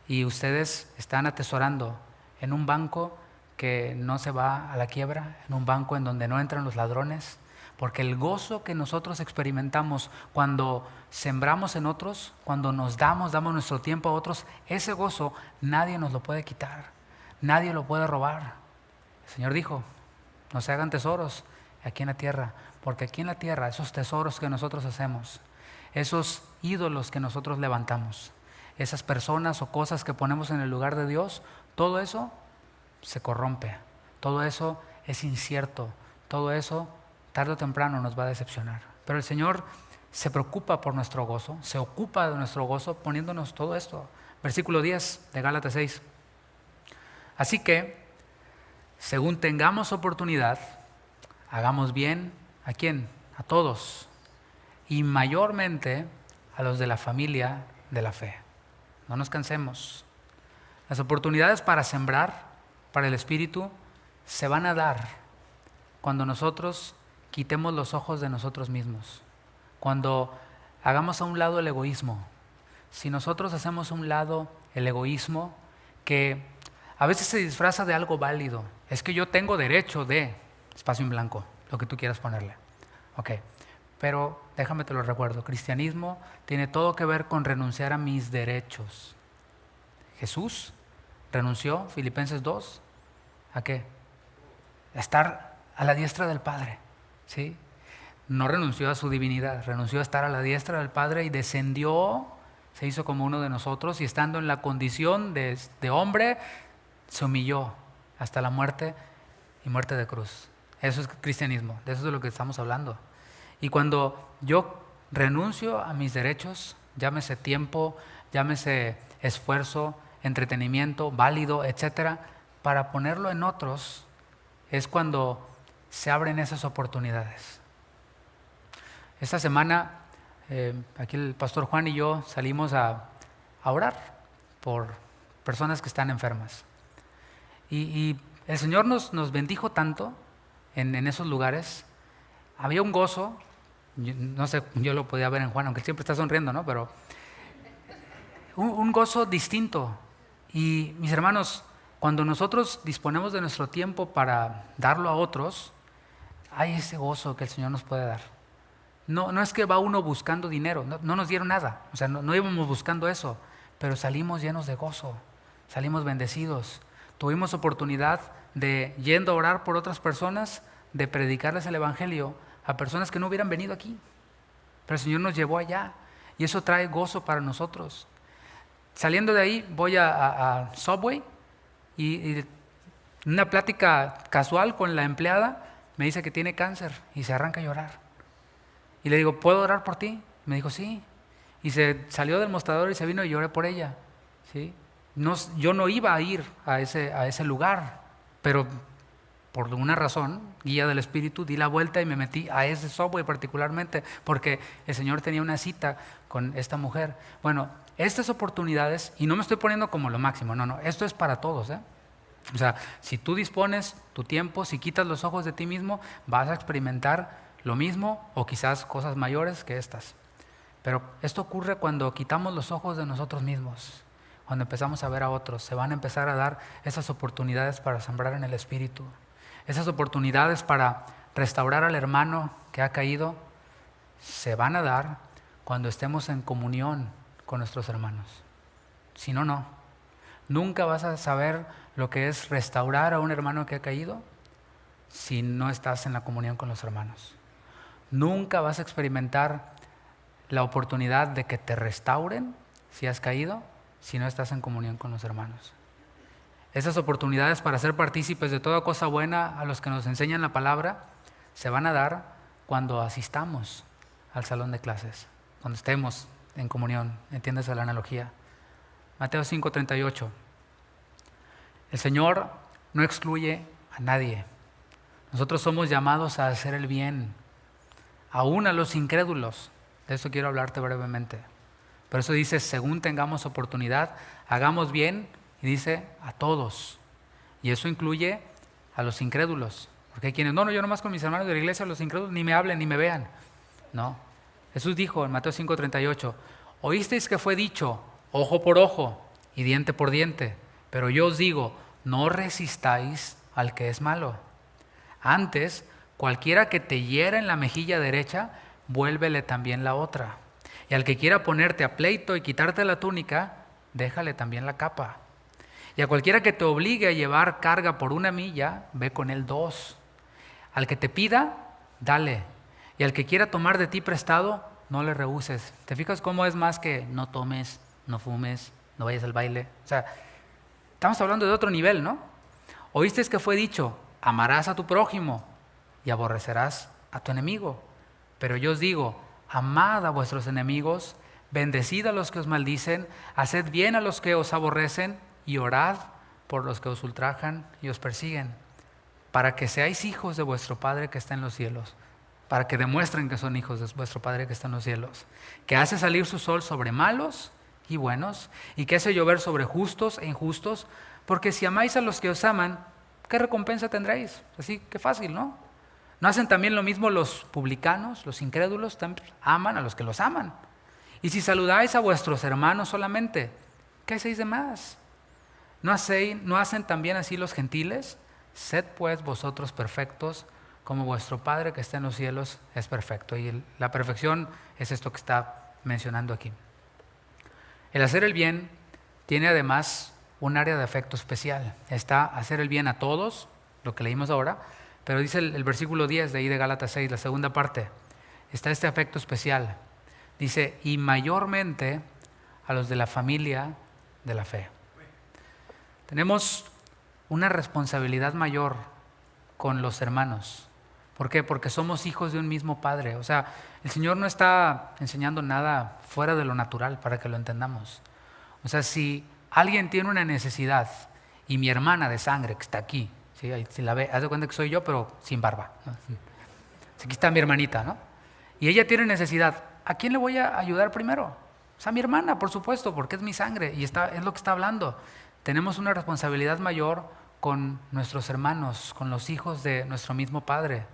Y ustedes están atesorando en un banco que no se va a la quiebra, en un banco en donde no entran los ladrones. Porque el gozo que nosotros experimentamos cuando sembramos en otros, cuando nos damos nuestro tiempo a otros, ese gozo nadie nos lo puede quitar, nadie lo puede robar. El Señor dijo, no se hagan tesoros aquí en la tierra, porque aquí en la tierra esos tesoros que nosotros hacemos, esos ídolos que nosotros levantamos, esas personas o cosas que ponemos en el lugar de Dios, todo eso se corrompe, todo eso es incierto, todo eso tarde o temprano nos va a decepcionar. Pero el Señor se preocupa por nuestro gozo, se ocupa de nuestro gozo poniéndonos todo esto. Versículo 10 de Gálatas 6. Así que, según tengamos oportunidad, hagamos bien, ¿a quién? A todos, y mayormente a los de la familia de la fe. No nos cansemos. Las oportunidades para sembrar, para el Espíritu, se van a dar cuando nosotros quitemos los ojos de nosotros mismos, cuando hagamos a un lado el egoísmo. Si nosotros hacemos a un lado el egoísmo, que a veces se disfraza de algo válido, es que yo tengo derecho de, espacio en blanco, lo que tú quieras ponerle. Ok, pero déjame te lo recuerdo, cristianismo tiene todo que ver con renunciar a mis derechos. Jesús renunció, Filipenses 2, ¿a qué? A estar a la diestra del Padre. ¿Sí? No renunció a su divinidad, renunció a estar a la diestra del Padre y descendió, se hizo como uno de nosotros y estando en la condición de hombre, se humilló hasta la muerte y muerte de cruz. Eso es cristianismo, de eso es de lo que estamos hablando. Y cuando yo renuncio a mis derechos, llámese tiempo, llámese esfuerzo, entretenimiento, válido, etcétera, para ponerlo en otros, es cuando se abren esas oportunidades. Esta semana, aquí el pastor Juan y yo salimos a orar por personas que están enfermas. Y el Señor nos bendijo tanto en esos lugares. Había un gozo, no sé, yo lo podía ver en Juan, aunque siempre está sonriendo, ¿no? Pero un gozo distinto. Y mis hermanos, cuando nosotros disponemos de nuestro tiempo para darlo a otros, hay ese gozo que el Señor nos puede dar. No, no es que va uno buscando dinero, no, no nos dieron nada, o sea, no íbamos buscando eso, pero salimos llenos de gozo, salimos bendecidos. Tuvimos oportunidad de, yendo a orar por otras personas, de predicarles el Evangelio a personas que no hubieran venido aquí. Pero el Señor nos llevó allá y eso trae gozo para nosotros. Saliendo de ahí voy a Subway y en una plática casual con la empleada me dice que tiene cáncer y se arranca a llorar. Y le digo, ¿puedo orar por ti? Me dijo, sí. Y se salió del mostrador y se vino y lloré por ella. ¿Sí? Yo no iba a ir a ese lugar, pero por una razón, guía del Espíritu, di la vuelta y me metí a ese Subway particularmente, porque el Señor tenía una cita con esta mujer. Bueno, estas oportunidades, y no me estoy poniendo como lo máximo, no, esto es para todos, ¿eh? O sea, si tú dispones tu tiempo, si quitas los ojos de ti mismo, vas a experimentar lo mismo o quizás cosas mayores que estas. Pero esto ocurre cuando quitamos los ojos de nosotros mismos, cuando empezamos a ver a otros. Se van a empezar a dar esas oportunidades para sembrar en el Espíritu, esas oportunidades para restaurar al hermano que ha caído, se van a dar cuando estemos en comunión con nuestros hermanos. Si no, no. Nunca vas a saber lo que es restaurar a un hermano que ha caído si no estás en la comunión con los hermanos. Nunca vas a experimentar la oportunidad de que te restauren si has caído, si no estás en comunión con los hermanos. Esas oportunidades para ser partícipes de toda cosa buena a los que nos enseñan la palabra se van a dar cuando asistamos al salón de clases, cuando estemos en comunión. ¿Entiendes la analogía? Mateo 5:38. El Señor no excluye a nadie. Nosotros somos llamados a hacer el bien, aún a los incrédulos. De eso quiero hablarte brevemente. Por eso dice, según tengamos oportunidad, hagamos bien, y dice a todos. Y eso incluye a los incrédulos. Porque hay quienes, yo nomás con mis hermanos de la iglesia, los incrédulos, ni me hablen, ni me vean. No. Jesús dijo en Mateo 5:38, oísteis que fue dicho, ojo por ojo y diente por diente. Pero yo os digo, no resistáis al que es malo. Antes, cualquiera que te hiera en la mejilla derecha, vuélvele también la otra. Y al que quiera ponerte a pleito y quitarte la túnica, déjale también la capa. Y a cualquiera que te obligue a llevar carga por 1 milla, ve con él 2. Al que te pida, dale. Y al que quiera tomar de ti prestado, no le rehuses. ¿Te fijas cómo es más que no tomes, no fumes, no vayas al baile? O sea, estamos hablando de otro nivel, ¿no? Oísteis que fue dicho, amarás a tu prójimo y aborrecerás a tu enemigo. Pero yo os digo, amad a vuestros enemigos, bendecid a los que os maldicen, haced bien a los que os aborrecen y orad por los que os ultrajan y os persiguen, para que seáis hijos de vuestro Padre que está en los cielos, para que demuestren que son hijos de vuestro Padre que está en los cielos, que hace salir su sol sobre malos y buenos, y que hace llover sobre justos e injustos, porque si amáis a los que os aman, ¿qué recompensa tendréis? Así que fácil, ¿no? ¿No hacen también lo mismo los publicanos, los incrédulos? También aman a los que los aman. Y si saludáis a vuestros hermanos solamente, ¿qué hacéis de más? ¿No hacen también así los gentiles? Sed pues vosotros perfectos, como vuestro Padre que está en los cielos es perfecto. Y la perfección es esto que está mencionando aquí. El hacer el bien tiene además un área de afecto especial. Está hacer el bien a todos, lo que leímos ahora, pero dice el versículo 10 de ahí de Gálatas 6, la segunda parte, está este afecto especial. Dice, y mayormente a los de la familia de la fe. Tenemos una responsabilidad mayor con los hermanos. ¿Por qué? Porque somos hijos de un mismo Padre. O sea, el Señor no está enseñando nada fuera de lo natural para que lo entendamos. O sea, si alguien tiene una necesidad y mi hermana de sangre que está aquí, ¿sí? Si la ve, haz de cuenta que soy yo, pero sin barba, ¿no? Aquí está mi hermanita, ¿no? Y ella tiene necesidad. ¿A quién le voy a ayudar primero? O sea, a mi hermana, por supuesto, porque es mi sangre y es lo que está hablando. Tenemos una responsabilidad mayor con nuestros hermanos, con los hijos de nuestro mismo Padre.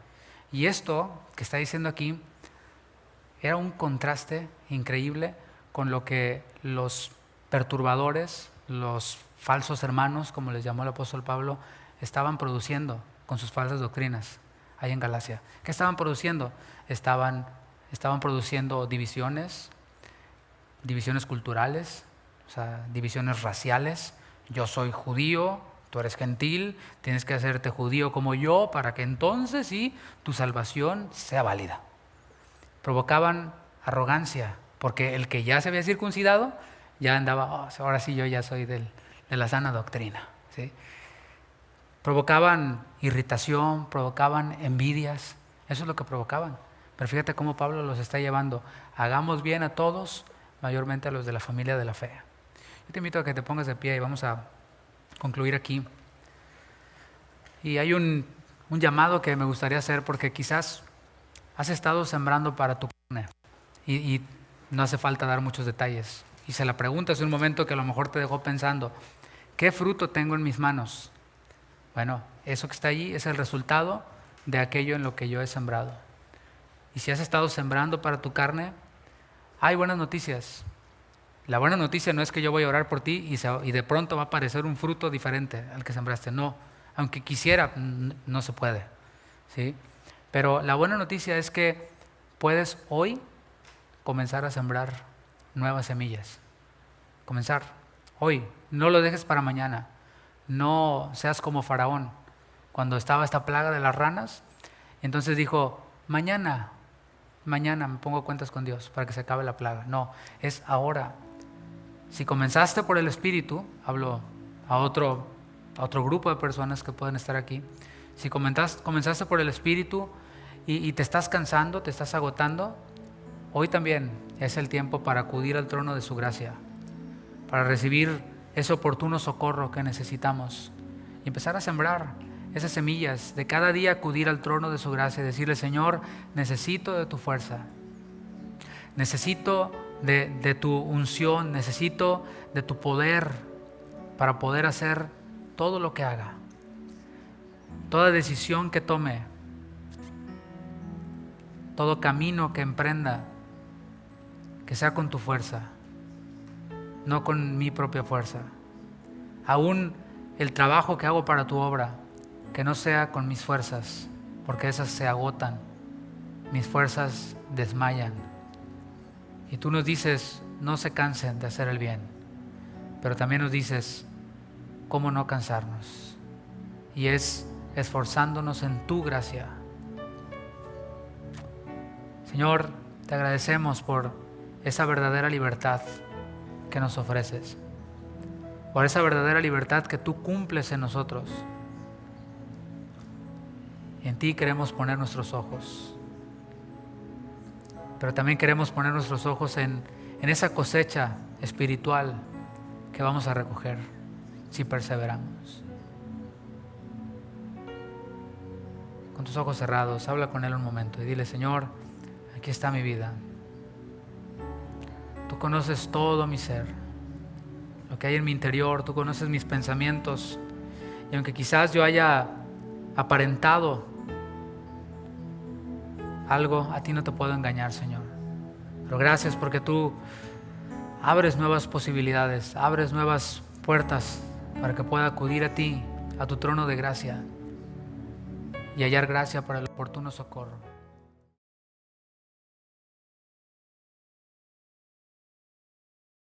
Y esto que está diciendo aquí era un contraste increíble con lo que los perturbadores, los falsos hermanos, como les llamó el apóstol Pablo, estaban produciendo con sus falsas doctrinas ahí en Galacia. ¿Qué estaban produciendo? Estaban estaban produciendo divisiones culturales, o sea, divisiones raciales. Yo soy judío, tú eres gentil, tienes que hacerte judío como yo para que entonces sí tu salvación sea válida. Provocaban arrogancia, porque el que ya se había circuncidado ya andaba, ahora sí yo ya soy de la sana doctrina, ¿sí? Provocaban irritación, provocaban envidias, eso es lo que provocaban. Pero fíjate cómo Pablo los está llevando. Hagamos bien a todos, mayormente a los de la familia de la fe. Yo te invito a que te pongas de pie y vamos a concluir aquí. Y hay un llamado que me gustaría hacer, porque quizás has estado sembrando para tu carne y no hace falta dar muchos detalles. Y se la preguntas en un momento que a lo mejor te dejó pensando, ¿qué fruto tengo en mis manos? Bueno, eso que está allí es el resultado de aquello en lo que yo he sembrado. Y si has estado sembrando para tu carne, hay buenas noticias. La buena noticia no es que yo voy a orar por ti y de pronto va a aparecer un fruto diferente al que sembraste. No, aunque quisiera, no se puede, ¿sí? Pero la buena noticia es que puedes hoy comenzar a sembrar nuevas semillas. Comenzar hoy, no lo dejes para mañana. No seas como Faraón. Cuando estaba esta plaga de las ranas, entonces dijo, mañana me pongo cuentas con Dios para que se acabe la plaga. No, es ahora. Si comenzaste por el Espíritu, hablo a otro grupo de personas que pueden estar aquí. Si comenzaste por el Espíritu y te estás cansando, te estás agotando, hoy también es el tiempo para acudir al trono de su gracia, para recibir ese oportuno socorro que necesitamos y empezar a sembrar esas semillas, de cada día acudir al trono de su gracia y decirle, Señor, necesito de tu fuerza, necesito de tu unción, necesito de tu poder para poder hacer todo lo que haga, toda decisión que tome, todo camino que emprenda, que sea con tu fuerza, no con mi propia fuerza. Aún el trabajo que hago para tu obra, que no sea con mis fuerzas, porque esas se agotan, mis fuerzas desmayan. Y tú nos dices, no se cansen de hacer el bien, pero también nos dices, ¿cómo no cansarnos? Y es esforzándonos en tu gracia. Señor, te agradecemos por esa verdadera libertad que nos ofreces, por esa verdadera libertad que tú cumples en nosotros. En ti queremos poner nuestros ojos, pero también queremos poner nuestros ojos en esa cosecha espiritual que vamos a recoger si perseveramos. Con tus ojos cerrados, habla con Él un momento y dile, Señor, aquí está mi vida. Tú conoces todo mi ser, lo que hay en mi interior, tú conoces mis pensamientos. Y aunque quizás yo haya aparentado algo, a ti no te puedo engañar, Señor. Pero gracias porque tú abres nuevas posibilidades, abres nuevas puertas para que pueda acudir a ti, a tu trono de gracia y hallar gracia para el oportuno socorro.